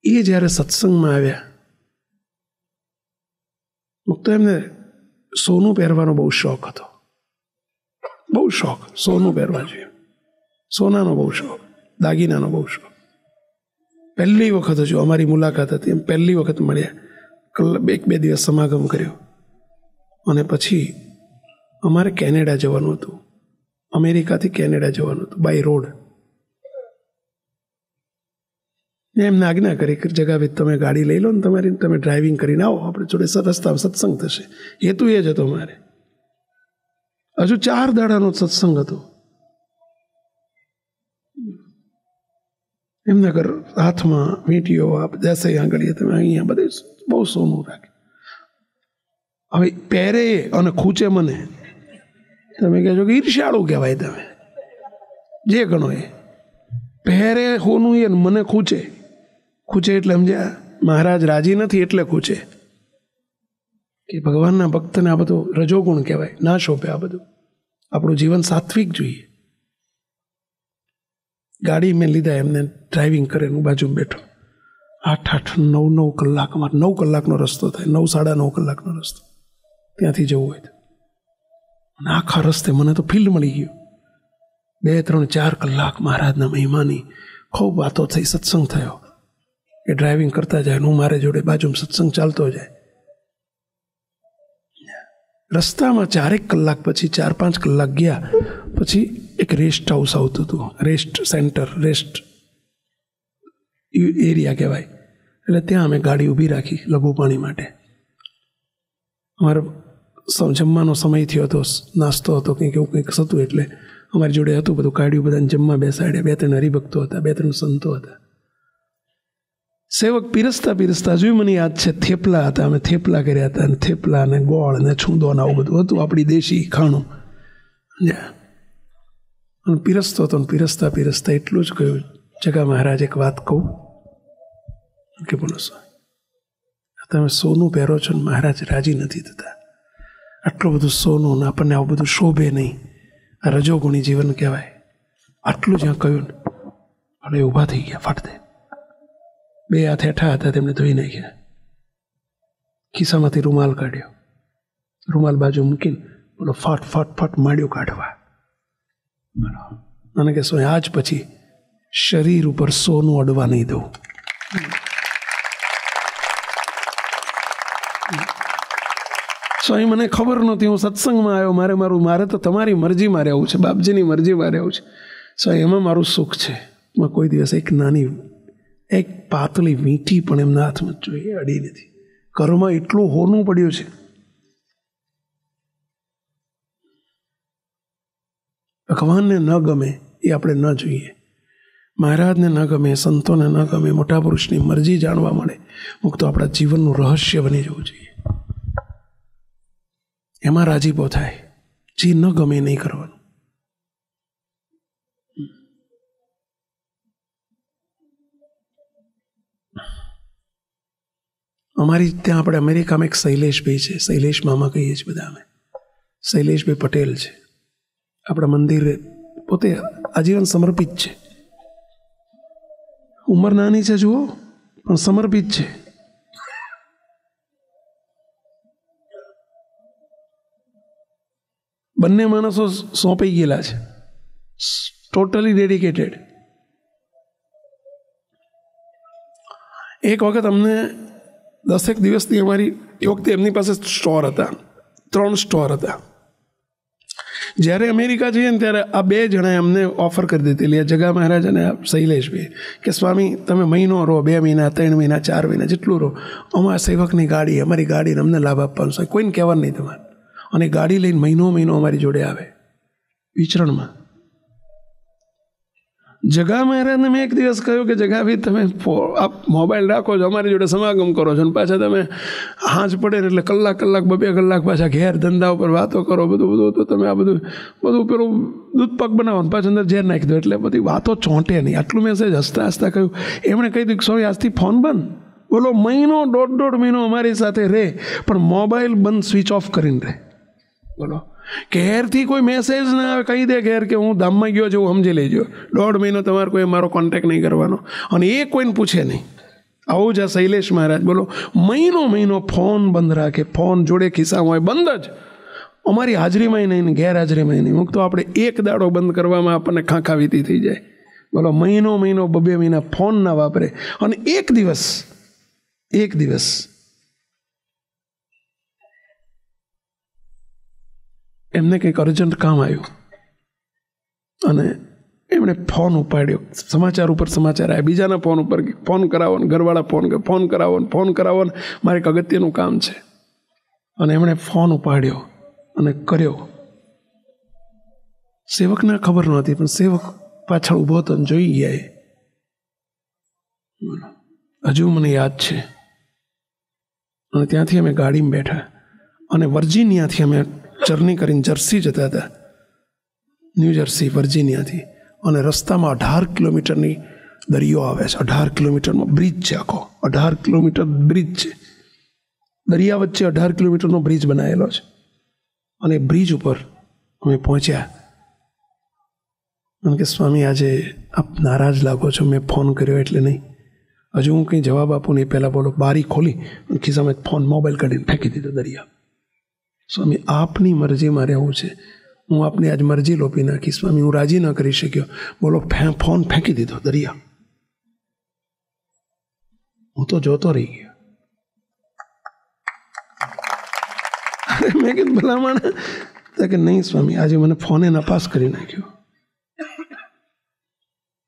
એ જ્યારે સત્સંગમાં આવ્યા, મુક્તો એમને સોનું પહેરવાનો બહુ શોખ હતો. બહુ શોખ, સોનું પહેરવા જોઈએ, સોનાનો બહુ શોખ, દાગીનાનો બહુ શોખ. પહેલી વખત હજુ અમારી મુલાકાત હતી, એમ પહેલી વખત મળ્યા, 1-2 દિવસ સમાગમ કર્યો, અને પછી અમારે કેનેડા જવાનું હતું. અમેરિકાથી કેનેડા જવાનું હતું બાય રોડ. એમને આજ્ઞા કરી કે જગાભાઈ તમે ગાડી લઈ લો ને તમારી, તમે ડ્રાઇવિંગ કરીને આવો, આપણે જોડે રસ્તા સત્સંગ થશે. હેતુ એ જ હતો મારે. હજુ 4 દાડાનો સત્સંગ હતો. એમના ઘર હાથમાં વીંટીઓ, દેસે આંગળીએ, તમે અહીંયા બધે બહુ સોનું રાખે. હવે પહેરે અને ખૂચે મને, તમે કહેજો કે ઈર્ષ્યાળું કહેવાય. તમે જે ગણો એ પહેરે હોનું એ મને ખૂચે એટલે સમજ્યા, મહારાજ રાજી નથી એટલે ખૂચે. કે ભગવાનના ભક્તને આ બધું રજોગુણ કહેવાય, ના શોભે આ બધું. આપણું જીવન સાત્વિક જોઈએ. ગાડી મેં લીધા, એમને ડ્રાઇવિંગ કરે, હું બાજુમાં બેઠો. 8-9 કલાક, અમારે 9 કલાકનો રસ્તો થાય, 9-9.5 કલાકનો રસ્તો ત્યાંથી જવું હોય તો. અને આખા રસ્તે મને તો ફીલ્ડ મળી ગયું. 2-3-4 કલાક મહારાજના મહિમાની ખૂબ વાતો થઈ, સત્સંગ થયો. એ ડ્રાઇવિંગ કરતા જાય, હું મારે જોડે બાજુમાં સત્સંગ ચાલતો જાય. રસ્તામાં 4 કલાક પછી, 4-5 કલાક ગયા પછી એક રેસ્ટ હાઉસ આવતું હતું, રેસ્ટ સેન્ટર, રેસ્ટ એરિયા કહેવાય. એટલે ત્યાં અમે ગાડી ઊભી રાખી લઘુ પાણી માટે. અમારે જમવાનો સમય થયો હતો, નાસ્તો હતો, કંઈક એવું કંઈક હતું. એટલે અમારી જોડે હતું બધું, કાઢ્યું, બધાને જમવા બેસાડ્યા. 2-3 હરિભક્તો હતા, 2-3 સંતો હતા. સેવક પીરસતા પીરસતા જોયું, મને યાદ છે, થેપલા હતા. અમે થેપલા કર્યા હતા, અને થેપલા ને ગોળ ને છૂંદો ને આવું બધું હતું, આપણી દેશી ખાણું. અને પીરસતો હતો, પીરસતા પીરસતા એટલું જ કહ્યું, જગા મહારાજ એક વાત કહું. કે બોલો સ્વામી, તમે સોનું પહેરો છો ને મહારાજ રાજી નથી થતા. આટલું બધું સોનું ને આપણને આવું બધું શોભે નહીં, આ રજોગુણી જીવન કહેવાય. આટલું જ્યાં કહ્યું ને, ભલે ઊભા થઈ ગયા ફાટતે. 2 હાથ હેઠા હતા, તેમને ધોઈ નાખ્યા. ખિસ્સામાંથી રૂમાલ કાઢ્યો, રૂમાલ બાજુ મૂકીને બોલો ફાટ ફાટ ફાટ માંડ્યો કાઢવા. અને કે સ્વામી, આજ પછી શરીર ઉપર સોનું અડવા નહીં દઉં. સ્વામી, મને ખબર નહોતી, હું સત્સંગમાં આવ્યો, મારે તો તમારી મરજીમાં રહેવું છે, બાપજીની મરજીમાં રહેવું છે. સ્વામી, એમાં મારું સુખ છે. એમાં કોઈ દિવસ એક પાતળી વીંટી પણ એમના હાથમાં જોઈએ અડી નથી. ઘરમાં એટલું હોનું પડ્યું છે. ભગવાનને ન ગમે એ આપણે ન જોઈએ, મહારાજને ન ગમે, સંતોને ન ગમે, મોટા પુરુષની મરજી જાણવા મળે, મુક્ત આપણા જીવનનું રહસ્ય બની જવું જોઈએ. એમાં રાજીપો થાય. જે ન ગમે નહીં કરવાનું. અમારી ત્યાં આપણે અમેરિકામાં એક શૈલેષભાઈ છે, શૈલેષ મામા કહીએ છીએ બધા અમે. શૈલેષભાઈ પટેલ છે, આપણા મંદિરે પોતે આજીવન સમર્પિત છે. ઉંમર નાની છે જુઓ, પણ સમર્પિત છે. બંને માણસો સોંપાઈ ગયેલા છે, ટોટલી ડેડિકેટેડ. એક વખત અમને 10 દિવસની અમારી એ વખતે એમની પાસે સ્ટોર હતા, 3 સ્ટોર હતા. જ્યારે અમેરિકા જઈએ ને ત્યારે આ 2 જણાએ અમને ઓફર કરી દીધેલી, આ જગા મહારાજ અને શૈલેષભાઈ, કે સ્વામી તમે મહિનો રહો, 2 મહિના, 3 મહિના, 4 મહિના, જેટલું રહો, અમારા સેવકની ગાડી, અમારી ગાડીને અમને લાભ આપવાનો છે, કોઈને કહેવાનું નહીં તમારે. અને ગાડી લઈને મહિનો અમારી જોડે આવે વિચરણમાં. જગા મહારાજને મેં એક દિવસ કહ્યું કે જગાભાઈ, તમે મોબાઈલ રાખો છો, અમારી જોડે સમાગમ કરો છો, અને પાછા તમે હાંજ પડે ને એટલે કલાક 2 કલાક પાછા ઘેર ધંધા ઉપર વાતો કરો, બધું તો તમે આ બધું પેલું દૂધપાક બનાવો ને પાછું અંદર ઝેર નાખી દો, એટલે બધી વાતો ચોંટે નહીં. આટલું મેસેજ હસતા કહ્યું. એમણે કહી દીધું, સ્વામી આજથી ફોન બંધ. બોલો, મહિનો 1.5 મહિનો અમારી સાથે રહે, પણ મોબાઈલ બંધ, સ્વિચ ઓફ કરીને રહે. બોલો, ઘેરથી કોઈ મેસેજ ના આવે, કહી દે ઘેર કે હું ધામમાં ગયો છું, સમજી લેજો. 1.5 મહિનો તમારે કોઈ મારો કોન્ટેક્ટ નહીં કરવાનો, અને એ કોઈને પૂછે નહીં. આવું જ આ શૈલેષ મહારાજ, બોલો, મહિનો ફોન બંધ રાખે, ફોન જોડે ખિસ્સામાં હોય, બંધ જ. અમારી હાજરીમાં નહીં, ગેરહાજરીમાં નહીં. મુક તો આપણે એક દાડો બંધ કરવામાં આપણને ખાંખાવીતી થઈ જાય. બોલો, મહિનો 2 મહિના ફોન ના વાપરે. અને એક દિવસ એમને કંઈક અર્જન્ટ કામ આવ્યું અને એમણે ફોન ઉપાડ્યો. સમાચાર ઉપર સમાચાર આવ્યા, બીજાના ફોન ઉપર ફોન કરાવો ને, ઘરવાળા ફોન કરાવો ને, મારે એક અગત્યનું કામ છે. અને એમણે ફોન ઉપાડ્યો અને કર્યો. સેવકને ખબર નહોતી, પણ સેવક પાછળ ઊભો હતો ને જોઈ ગયા. હજુ મને યાદ છે. અને ત્યાંથી અમે ગાડીમાં બેઠા અને વર્જિનિયાથી અમે જર્ની કરીને જર્સી જતા હતા, ન્યૂ જર્સી, વર્જિનિયાથી. અને રસ્તામાં 18 કિલોમીટરની દરિયો આવે છે. 18 કિલોમીટરનો બ્રિજ છે, આખો 18 કિલોમીટર બ્રિજ છે. દરિયા વચ્ચે 18 કિલોમીટરનો બ્રિજ બનાવેલો છે. અને બ્રિજ ઉપર અમે પહોંચ્યા. મને કે સ્વામી આજે આપ નારાજ લાગો છો, મેં ફોન કર્યો એટલે નહીં. હજુ હું કંઈ જવાબ આપું નહીં, પહેલાં બોલો બારી ખોલી ખિસ્સામાં ફોન મોબાઈલ કાઢીને ફેંકી દીધો દરિયા. સ્વામી આપની મરજીમાં રહેવું છે, હું આપની આજ મરજી લોપી નાખી સ્વામી, હું રાજી ન કરી શક્યો. બોલો ફોન ફેંકી દીધો દરિયા. હું તો જોતો રહી ગયો. મેં કીધું ભલામણ કે નહીં સ્વામી, આજે મને ફોને નપાસ કરી નાખ્યો,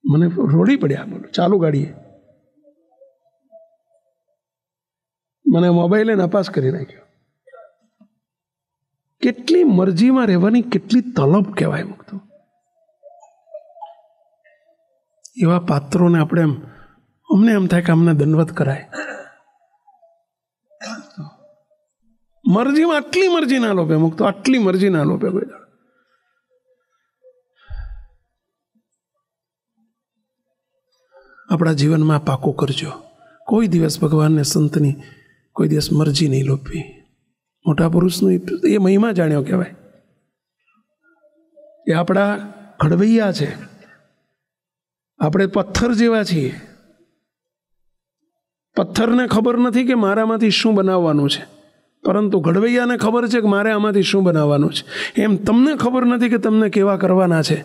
મને રોડી પડ્યા. બોલો ચાલુ ગાડીએ મને મોબાઈલે નપાસ કરી નાખ્યો. કેટલી મરજીમાં રહેવાની કેટલી તલબ કહેવાય મુક્તો. એવા પાત્રોને આપણે અમને એમ થાય કે અમને દંડવત કરાય. મરજીમાં આટલી મરજી ના લોપે મુક્તો, આટલી મરજી ના લોપે કોઈ દાડો. આપણા જીવનમાં પાકો કરજો. કોઈ દિવસ ભગવાનને સંતની કોઈ દિવસ મરજી નહીં લોપવી. મોટા પુરુષનું એ મહિમા જાણ્યો કહેવાય. એ આપણા ઘડવૈયા છે, આપણે પથ્થર જેવા છીએ. પથ્થરને ખબર નથી કે મારામાંથી શું બનાવવાનું છે, પરંતુ ઘડવૈયાને ખબર છે કે મારે આમાંથી શું બનાવવાનું છે. એમ તમને ખબર નથી કે તમને કેવા કરવાના છે,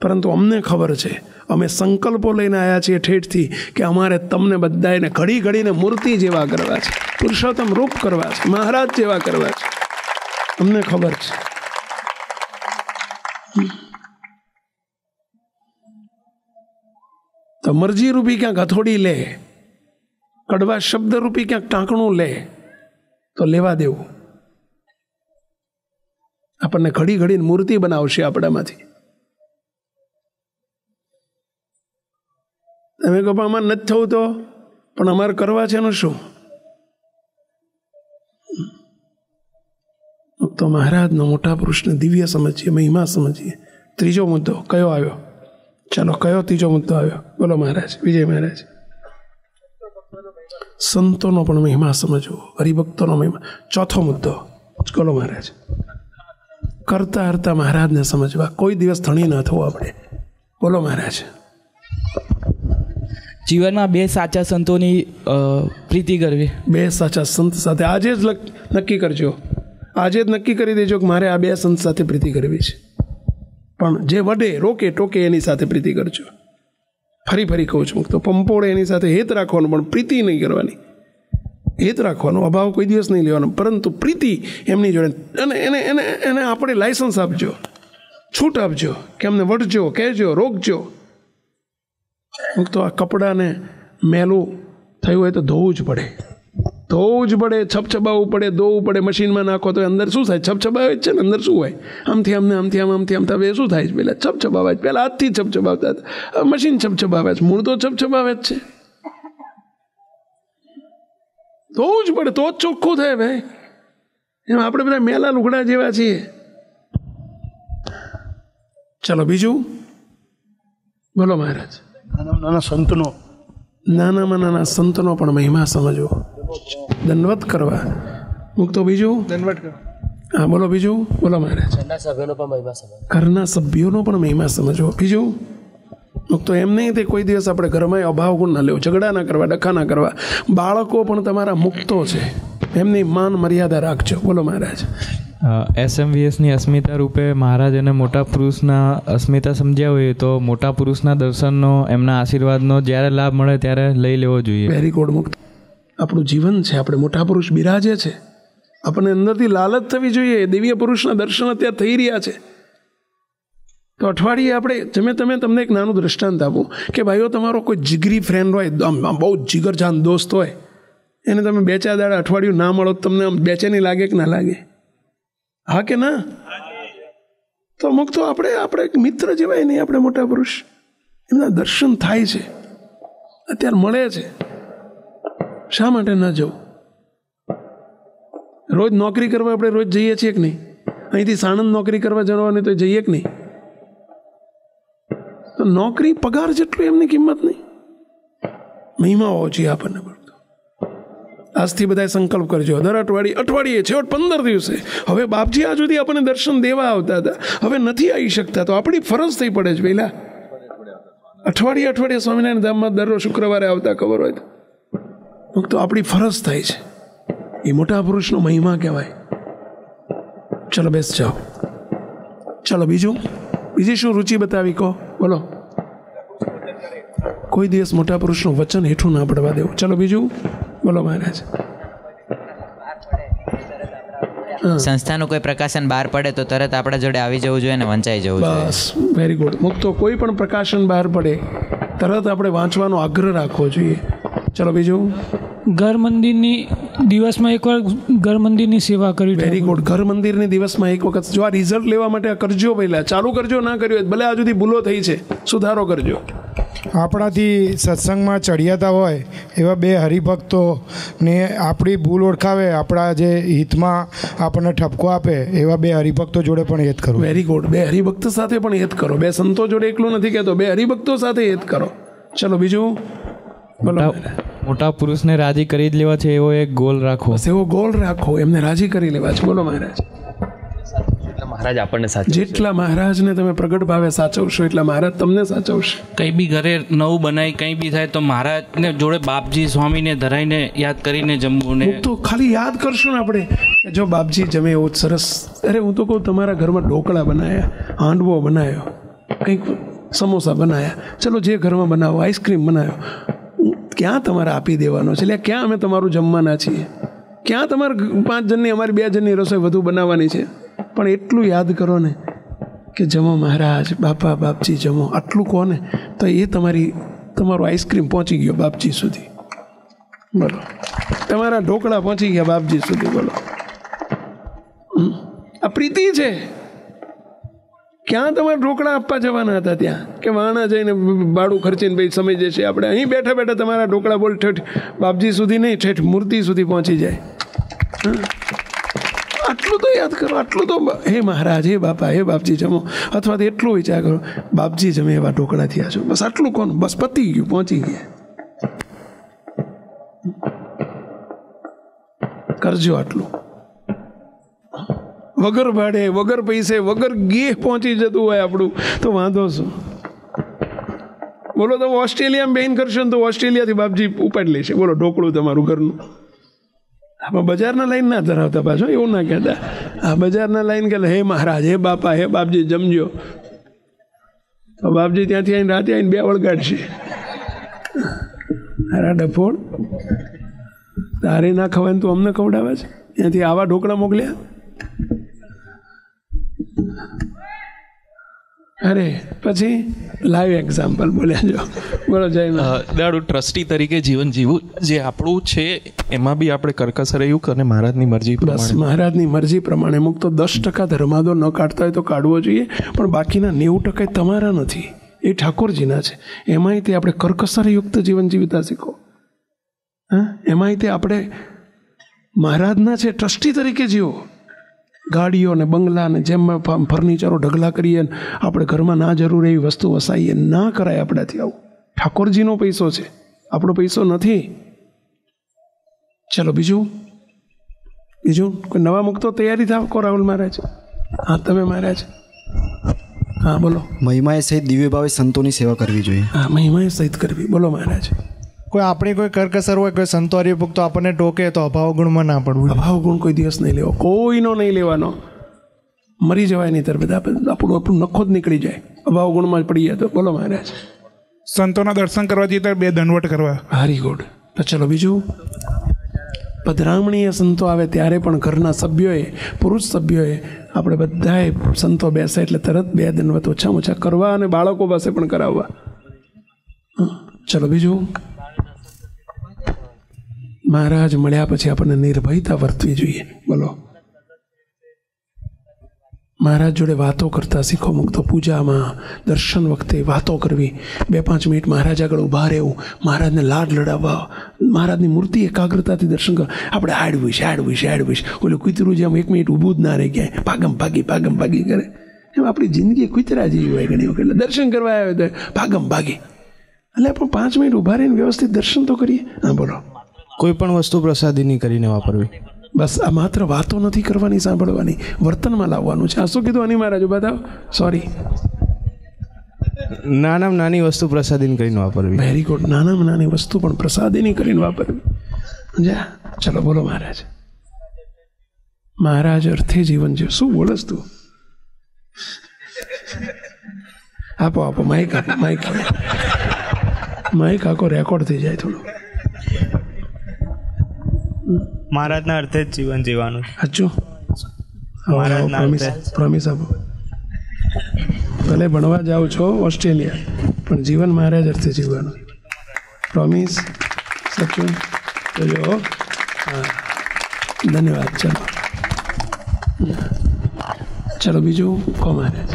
પરંતુ અમને ખબર છે. અમે સંકલ્પો લઈને આવ્યા છીએ ઠેઠથી કે અમારે તમને બધાને ઘડી ઘડીને મૂર્તિ જેવા કરવા છે, પુરુષોત્તમ રૂપ કરવા છે, મહારાજ જેવા કરવા છે. અમને ખબર છે. તો મરજી રૂપી ક્યાંક હથોડી લે, કડવા શબ્દ રૂપી ક્યાંક ટાંકણું લે તો લેવા દેવું. આપણને ઘડી ઘડીને મૂર્તિ બનાવશે આપણામાંથી. તમે કહો પણ અમારે નથી થવું, તો પણ અમારે કરવા છે એનું શું? તો મહારાજનો મોટા પુરુષને દિવ્ય સમજીએ, મહિમા સમજીએ. ત્રીજો મુદ્દો કયો આવ્યો? ચાલો કયો ત્રીજો મુદ્દો આવ્યો? બોલો મહારાજ, વિજય મહારાજ. સંતોનો પણ મહિમા સમજવો, હરિભક્તોનો મહિમા. ચોથો મુદ્દો બોલો મહારાજ. કરતા હરતા મહારાજને સમજવા, કોઈ દિવસ ધણી ન થવું આપણે. બોલો મહારાજ. જીવનમાં બે સાચા સંતોની પ્રીતિ કરવી. બે સાચા સંત સાથે આજે જ નક્કી કરજો, આજે જ નક્કી કરી દેજો કે મારે આ બે સંત સાથે પ્રીતિ કરવી છે. પણ જે વડે રોકે ટોકે એની સાથે પ્રીતિ કરજો. ફરી ફરી કહું છું, તો પંપોળે એની સાથે હેત રાખવાનું, પણ પ્રીતિ નહીં કરવાની. હેત રાખવાનો, અભાવ કોઈ દિવસ નહીં લેવાનો, પરંતુ પ્રીતિ એમની જોડે. અને એને એને એને આપણે લાયસન્સ આપજો, છૂટ આપજો કે અમને વઢજો, કહેજો, રોકજો. તો આ કપડાને મેલું થયું હોય તો ધોવું જ પડે, ધોવું જ પડે, છપછપાવવું પડે, ધોવું પડે. મશીનમાં નાખો તો અંદર શું થાય? છપછપાવે જ છે ને. અંદર શું હોય? આમથી આમને, આમથી આમ, આમથી આમ થાય. શું થાય છે? પહેલાં છપછપાવે જ, પહેલાં હાથથી છપછપાવતા હતા, મશીન છપછપાવે છે. મૂળ તો છપછપાવે જ છે. ધોવું જ પડે તો જ ચોખ્ખું થાય ભાઈ. એમ આપણે બધા મેલા લુગડા જેવા છીએ. ચલો બીજું બોલો મહારાજ. નાનામાં નાના સંતનો પણ મહિમા સમજવો, દંડવત કરવા. મુક્તો બીજું દંડવત કરવા. હા બોલો બીજું. બોલો મહારાજ. ઘરના સભ્યોનો પણ મહિમા સમજવો. બીજું મુક્તો એમ નહીં તે કોઈ દિવસ આપણે ઘરમાં અભાવ ગુણ ના લેવો, ઝઘડા ના કરવા, ડખા ના કરવા. બાળકો પણ તમારા મુક્તો છે, એમની માન મર્યાદા રાખજો. બોલો મહારાજ. SMVSની અસ્મિતા રૂપે મહારાજ અને મોટા પુરુષના અસ્મિતા સમજ્યા હોય તો મોટા પુરુષના દર્શનનો, એમના આશીર્વાદનો જ્યારે લાભ મળે ત્યારે લઈ લેવો જોઈએ. વેરી ગુડ મુક્ત. આપણું જીવન છે, આપણે મોટા પુરુષ બિરાજે છે, આપણને અંદરથી લાલચ થવી જોઈએ. દિવ્ય પુરુષના દર્શન અત્યારે થઈ રહ્યા છે. તો અઠવાડિયે આપણે તમને એક નાનું દ્રષ્ટાંત આપું કે ભાઈઓ, તમારો કોઈ જીગરી ફ્રેન્ડ હોય, બહુ જીગરજાન દોસ્ત હોય, એને તમે 2-4 દાડા અઠવાડિયું ના મળો, તમને આમ બેચેની લાગે કે ના લાગે? હા કે ના? તો અમુક તો આપણે એક મિત્ર જેવાય નહીં. આપણે મોટા પુરુષ, એમના દર્શન થાય છે, અત્યારે મળે છે. શા માટે ન જવું? રોજ નોકરી કરવા આપણે રોજ જઈએ છીએ કે નહીં? અહીંથી સાણંદ નોકરી કરવા જવાની તો જઈએ કે નહીં? તો નોકરી પગાર જેટલું એમની કિંમત નહીં. મહિમા હોવો જોઈએ આપણને. આજથી બધા સંકલ્પ કરજો, દર અઠવાડિયે છેવટ 15 દિવસે. હવે બાપજી આ સુધી આપણને દર્શન દેવા આવતા હતા, હવે નથી આવી શકતા, તો આપણી ફરજ થઈ પડે છે પહેલા અઠવાડિયે સ્વામિનારાયણ ધામમાં દરરોજ શુક્રવારે આવતા ખબર હોય તો આપણી ફરજ થાય છે. એ મોટા પુરુષનો મહિમા કહેવાય. ચલો બેસ જાઓ. ચલો બીજી શું રુચિ બતાવી કહો, બોલો. કોઈ દિવસ મોટા પુરુષનું વચન હેઠું ના પડવા દેવું. ચલો બીજું બોલો મહારાજ. સંસ્થાનું કોઈ પ્રકાશન બહાર પડે તો તરત આપણા જોડે આવી જવું જોઈએ ને વંચાઈ જવું જોઈએ. બસ, વેરી ગુડ. મુક્તો કોઈ પણ પ્રકાશન બહાર પડે તરત આપણે વાંચવાનો આગ્રહ રાખવો જોઈએ. ચલો બીજું. ઘર મંદિરની દિવસમાં એકવાર ઘર મંદિરની સેવા કરવી. Very good. ઘર મંદિરની દિવસમાં એક વખત. જો આ રિઝલ્ટ લેવા માટે આ કરજો, પહેલા ચાલુ કરજો. ના કર્યું ભલે આ સુધી ભૂલો થઈ છે, સુધારો કરજો. આપણાથી સત્સંગમાં ચડિયાતા હોય એવા બે હરિભક્તો ને આપણી ભૂલ ઓળખાવે, આપણા જે હિતમાં આપણને ઠપકો આપે એવા બે હરિભક્તો જોડે પણ હેત કરો. Very good. બે હરિભક્તો સાથે પણ હેત કરો. બે સંતો જોડે એકલું નથી કહેતો, બે હરિભક્તો સાથે હેત કરો. ચલો બીજું બોલો. મોટા પુરુષને રાજી કરી જ લેવા છે એવો એક ગોલ રાખો. એવો ગોલ રાખો, એમને રાજી કરી લેવા છે. બોલો મહારાજ. મહારાજ આપણને સાચવશે. જેટલા મહારાજને તમે પ્રગટ ભાવે સાચવશો એટલા મહારાજ તમને સાચવશે. કંઈ બી ઘરે નવું બનાવી કંઈ બી થાય તો મહારાજને જોડે બાપજી સ્વામીને ધરાઈને યાદ કરીને જમવું ને તો ખાલી યાદ કરશું ને આપણે કે જો બાપજી જમે એવો સરસ. અરે હું તો કહું તમારા ઘરમાં ઢોકળા બનાવ્યા, હાંડવો બનાવ્યો, કંઈક સમોસા બનાવ્યા, ચલો જે ઘરમાં બનાવો, આઈસ્ક્રીમ બનાવ્યો, ક્યાં તમારે આપી દેવાનો છે? એટલે ક્યાં અમે તમારું જમવાના છીએ? ક્યાં તમારે 5 જણની અમારી 2 જણની રસોઈ વધુ બનાવવાની છે? પણ એટલું યાદ કરો ને કે જમો મહારાજ, બાપા બાપજી જમો, આટલું કહો ને તો એ તમારું આઈસ્ક્રીમ પહોંચી ગયો બાપજી સુધી. બોલો. તમારા ઢોકળા પહોંચી ગયા બાપજી સુધી. બોલો. આ પ્રીતિ છે. ક્યાં તમારે ઢોકળા આપવા જવાના હતા ત્યાં કે વાણા જઈને ભાડું ખર્ચીને ભાઈ સમય જશે આપણે? અહીં બેઠા બેઠા તમારા ઢોકળા બોલ ઠેઠ બાપજી સુધી નહીં, ઠેઠ મૂર્તિ સુધી પહોંચી જાય. આટલું તો યાદ કરો, આટલું તો હે મહારાજ, હે બાપા, હે બાપજી જમો. અથવા તો એટલું વિચાર કરો બાપજી જમે એવા ઢોકળા થયા છો. બસ આટલું કોણ, બસ પતી ગયું, પહોંચી ગયા. કરજો આટલું. વગર ભાડે, વગર પૈસે, વગર ગેહ પહોંચી જતું હોય આપણું તો વાંધો શું? બોલો. તમે ઓસ્ટ્રેલિયામાં બેન કરશો ને તો ઓસ્ટ્રેલિયાથી બાપજી ઉપાડી લેશે. બોલો ઢોકળું તમારું ઘરનું. આમાં બજારના લાઈન ના ધરાવતા પાછો, એવું ના કહેતા. આ બજારના લાઈન કે હે મહારાજ, હે બાપા, હે બાપજી જમજો. તો બાપજી ત્યાંથી આવીને રાતે આવીને 2 વળગાડશે. હારા ડફોડ, તારે ના ખવાય તું અમને ખવડાવે છે? ત્યાંથી આવા ઢોકળા મોકલ્યા. અરે પછી લાઈવ એક્ઝામ્પલ બોલ્યા. જો બોલો. જય દાડુ ટ્રસ્ટી તરીકે જીવન જીવવું જે આપણું છે એમાં બી આપણે કરકસર રહ્યું અને મહારાજની મરજી પ્રમાણે, મહારાજની મરજી પ્રમાણે. મુક્ત 10% ધર્માદો ન કાઢતા હોય તો કાઢવો જોઈએ, પણ બાકીના 90% તમારા નથી, એ ઠાકોરજીના છે. એમાંય તે આપણે કરકસરયુક્ત જીવન જીવતા શીખો. હા, એમાંય તે આપણે મહારાજના છે ટ્રસ્ટી તરીકે જીવો. ગાડીઓ ને બંગલા ને જેમ ફર્નિચરો ઢગલા કરીએ, આપણે ઘરમાં ના જરૂર એવી વસ્તુ વસાઈએ, ના કરાય આપણાથી આવું. ઠાકોરજીનો પૈસો છે, આપણો પૈસો નથી. ચલો બીજું કોઈ નવા મુક્તો તૈયારી થાવ કો રાહુલ મહારાજ. હા તમે મહારાજ. હા બોલો. મહિમાએ સહિત દિવ્ય ભાવે સંતોની સેવા કરવી જોઈએ. હા, મહિમાએ સહિત કરવી. બોલો મહારાજ. આપણી કોઈ કરકસર હોય, કોઈ સંતો હરિભક્તો આપણને ટોકે તો અભાવ ગુણમાં ના પડવું. અભાવ ગુણ કોઈ દિવસ નહીં લેવો, કોઈનો નહીં લેવાનો. મરી જવાય નહીં ત્યારે બધા આપણું નખો જ નીકળી જાય અભાવ ગુણમાં જ પડી જાય તો. બોલો મહારાજ. સંતોના દર્શન કરવા જઈએ ત્યારે 2 દંડવટ કરવા. Very good. તો ચલો બીજું. પધરામણીય સંતો આવે ત્યારે પણ ઘરના સભ્યોએ, પુરુષ સભ્યોએ, આપણે બધાએ સંતો બેસે એટલે તરત 2 દંડવત ઓછામાં ઓછા કરવા અને બાળકો પાસે પણ કરાવવા. ચલો બીજું. મહારાજ મળ્યા પછી આપણને નિર્ભયતા વર્તવી જોઈએ. બોલો. મહારાજ જોડે વાતો કરતા શીખો. મુક્તો પૂજામાં, દર્શન વખતે વાતો કરવી. 2-5 મિનિટ મહારાજ આગળ ઊભા રહેવું, મહારાજને લાડ લડાવવા, મહારાજની મૂર્તિ એકાગ્રતાથી દર્શન કરવા. આપણે હાડવીશ ઓલું કૂતરું જેમ 1 મિનિટ ઊભું જ ના રહી ગયા, ભાગમ ભાગી કરે. એમ આપણી જિંદગી કૂતરા જેવી હોય ઘણી વખત. દર્શન કરવા આવ્યો તો ભાગમ ભાગી. એટલે પણ 5 મિનિટ ઊભા રહીને વ્યવસ્થિત દર્શન તો કરીએ. હા બોલો. કોઈ પણ વસ્તુ પ્રસાદીની કરીને વાપરવી. બસ આ માત્ર વાતો નથી કરવાની, સાંભળવાની, વર્તનમાં લાવવાનું છે. આ શું કીધું અની મહારાજ? બતાવો. સોરી, નાનામાં નાની વસ્તુ પ્રસાદીની કરીને વાપરવી. Very good. નાનામાં નાની વસ્તુ પણ પ્રસાદીની કરીને વાપરવી. જા, ચલો બોલો મહારાજ. મહારાજ અર્થે જીવન જીવ. શું બોલસ તું? આપો આપો માઇક આપો, માઇક માઇક આખો રેકોર્ડ થઈ જાય થોડું. મહારાજના અર્થે જ જીવન જીવવાનું. સાચું? પ્રોમિસ આપો. ભલે ભણવા જાઓ છો ઓસ્ટ્રેલિયા, પણ જીવન મહારાજ અર્થે જીવવાનું. પ્રોમિસ? સાચું? તો જો, હા, ધન્યવાદ. ચલો બીજું કહો મહારાજ.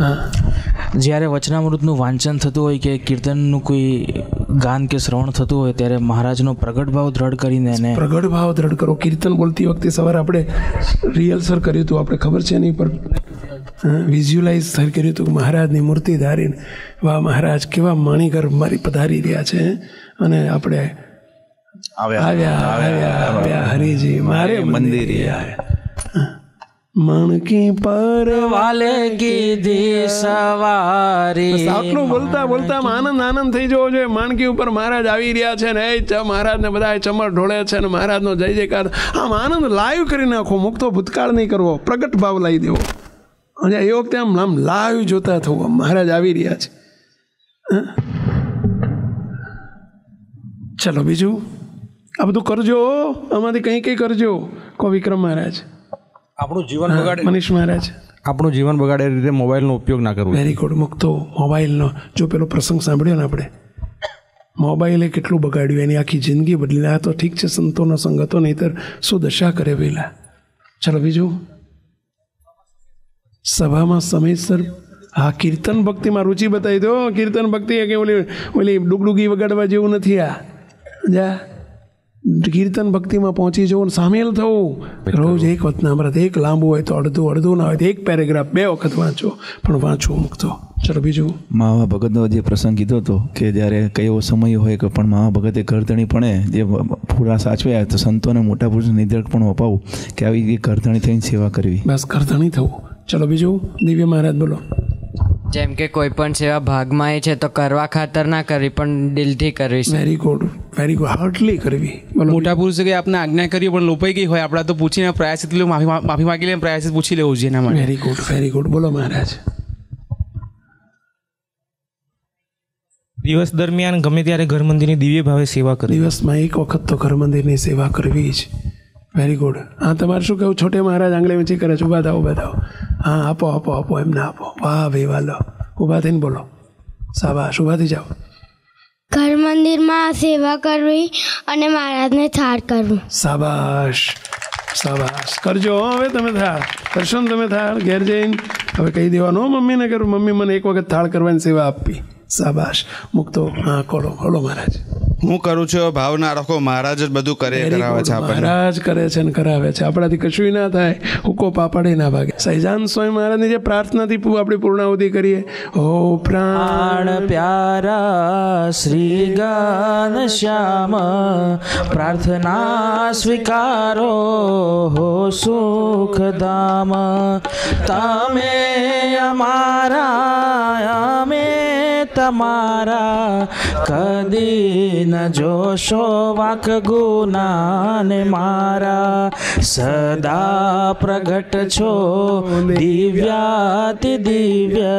હા, જ્યારે વચનામૃતનું વાંચન થતું હોય કે કીર્તનનું કોઈ ગાન કે શ્રવણ થતું હોય ત્યારે મહારાજનો પ્રગટ ભાવ દ્રઢ કરીને એને પ્રગટ ભાવ દ્રઢ કરો. કીર્તન બોલતી વખતે સવારે આપણે રિહર્સલ કર્યું હતું, આપણે ખબર છે એની પર વિઝ્યુલાઇઝ કર્યું હતું કે મહારાજની મૂર્તિ ધારીને, વાહ મહારાજ કેવા માણીઘર મારી પધારી રહ્યા છે, અને આપણે આવ્યા હરિજી મારે મંદિરે આવ્યા. મણકી પર વાલે કીધી સવારી. આટલું બોલતા બોલતા આનંદ આનંદ થઈ જવો જોઈએ. માણકી ઉપર મહારાજ આવી રહ્યા છે ને મહારાજને બધા ચમર ઢોળે છે ને મહારાજનો જય જયકાર. આમ આનંદ લાઈવ કરી નાખો. મુક્તો ભૂતકાળ નહીં કરવો, પ્રગટ ભાવ લાવી દેવો. અને એ વખતે આમ આમ લાઈવ જોતા થવું, મહારાજ આવી રહ્યા છે. ચલો બીજું આ બધું કરજો. આમાંથી કંઈ કંઈ કરજો. કો વિક્રમ મહારાજ. આપણું જીવન બગાડે. મનીષ મહારાજ. આપણું જીવન બગાડે એ રીતે મોબાઈલનો ઉપયોગ ના કરવો. Very good. મુક્તો મોબાઈલનો જો પેલો પ્રસંગ સાંભળ્યો ને આપણે, મોબાઈલે કેટલું બગાડ્યું, એની આખી જિંદગી બદલી. આ તો ઠીક છે સંતોનો સંગ હતો, નહીંતર શું દશા કરે પેલા. ચલો બીજું. સભામાં સમયસર. હા, કીર્તન ભક્તિમાં રુચિ બતાવી દો. કીર્તન ભક્તિ કે ઓલી ડુગડુગી વગાડવા જેવું નથી. આ જા કીર્તન ભક્તિમાં પહોંચી જવું, સામેલ થવું. રોજ એક વચનામૃત, એક લાંબુ હોય તો અડધું ના હોય તો એક પેરેગ્રાફ 2 વખત વાંચો, પણ વાંચવો મુક્તો. ચલો બીજું. માવા ભગતનો જે પ્રસંગ કીધો હતો કે જ્યારે કયો સમય હોય કે પણ માવા ભગતે ગરધણીપણે જે પૂરા સાચવ્યા, તો સંતોને મોટા પુરુષ નિર્દેશ પણ અપાવું કે આવી ગરધણી થઈને સેવા કરવી. બસ ગરધણી થવું. ચલો બીજું. દિવ્ય મહારાજ બોલો. જેમ કે કોઈ પણ સેવા ભાગમાં એ છે તો કરવા ખાતર ના કરવી, પણ દિલથી કરવી. Very good, very good. Heartily કરવી. મોટા પુરુષે કે આપણે આજ્ઞા કરી પણ લોપાઈ ગઈ હોય, આપણે તો પૂછીને પ્રયાસિત માફી માગી લઈને પ્રયાસિત પૂછી લેવું જોઈએ એના માટે. Very good, very good. બોલો મહારાજ. દિવસ દરમિયાન ગમે ત્યારે ઘર મંદિરની દિવ્ય ભાવે સેવા કરવી. દિવસમાં એક વખત તો ઘર મંદિરની સેવા કરવી જ. Very good. હા, તમારે શું કહ્યું? છોટે મહારાજ આંગળી ઊંચી કરે છે. ઊભા થાઓ, ઊભા થાઓ. હા, આપો આપો આપો, એમને આપો. વાહ ભાઈ વાલો. ઊભા થઈને બોલો. શાબાશ. ઊભા થઈ જાઓ. ઘર મંદિરમાં સેવા કરવી અને મહારાજને થાળ કરવું. શાબાશ, શાબાશ. કરજો હવે તમે થાળ કરશો ને, તમે થાળ ઘેર જઈને હવે કહી દેવાનું, મમ્મીને કરું મમ્મી મને એક વખત થાળ કરવાની સેવા આપી. શાબાશ. મુક્તો. હા, ખોલો ખોલો મહારાજ. હું કરું છું ભાવ ના રાખો, મહારાજ જ બધું કરે કરાવે છે. મહારાજ કરે છે ને કરાવે છે. આપણાથી કશું ના થાય, હુકો પાપડે ના ભાગે. સહજાન સ્વામી મહારાજની જે પ્રાર્થનાથી આપણે પૂર્ણાહુતિ કરીએ. ઓ પ્રાણ પ્યારા શ્રી ગાન શ્યામ, પ્રાર્થના સ્વીકારો હો સુખધામ. તમે અમારા અમે તમારા, કદી ન જોશો વાક ગુનાને મારા. સદા પ્રગટ છો દિવ્યાતિ દિવ્ય,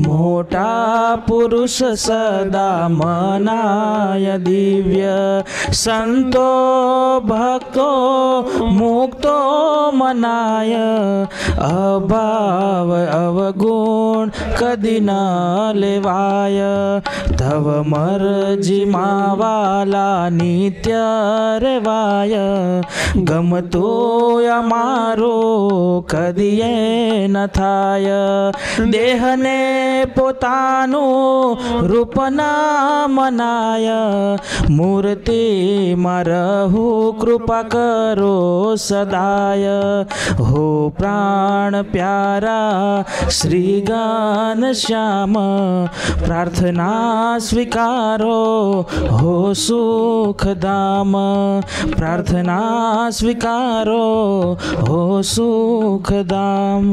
મોટા પુરુષ સદા મનાય દિવ્ય. સંતો ભક્તો મુક્તો મનાય, અભાવ અવગુણ કદી ન લેવાય. ધવ મરજી માવાલા નિત્ય રેવાય, ગમતો અમારો કદીએ ન થાય. દેહને પોતાનું રૂપ ના મનાય, મૂર્તિમાં રહું કૃપા કરો સદાય. હો પ્રાણ પ્યારા શ્રી ગાન શ્યામ, પ્રાર્થના સ્વીકારો હો સુખધામ, પ્રાર્થના સ્વીકારો હો સુખધામ.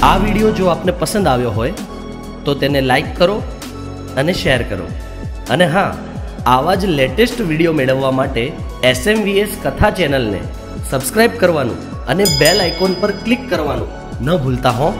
આ વિડીયો જો આપને પસંદ આવ્યો હોય તો તેને લાઈક કરો અને શેર કરો. અને હા, આવા જ લેટેસ્ટ વિડીયો મેળવવા માટે SMVS કથા ચેનલને સબસ્ક્રાઇબ કરવાનું અને બેલ આઇકોન પર ક્લિક કરવાનું ન ભૂલતા હો.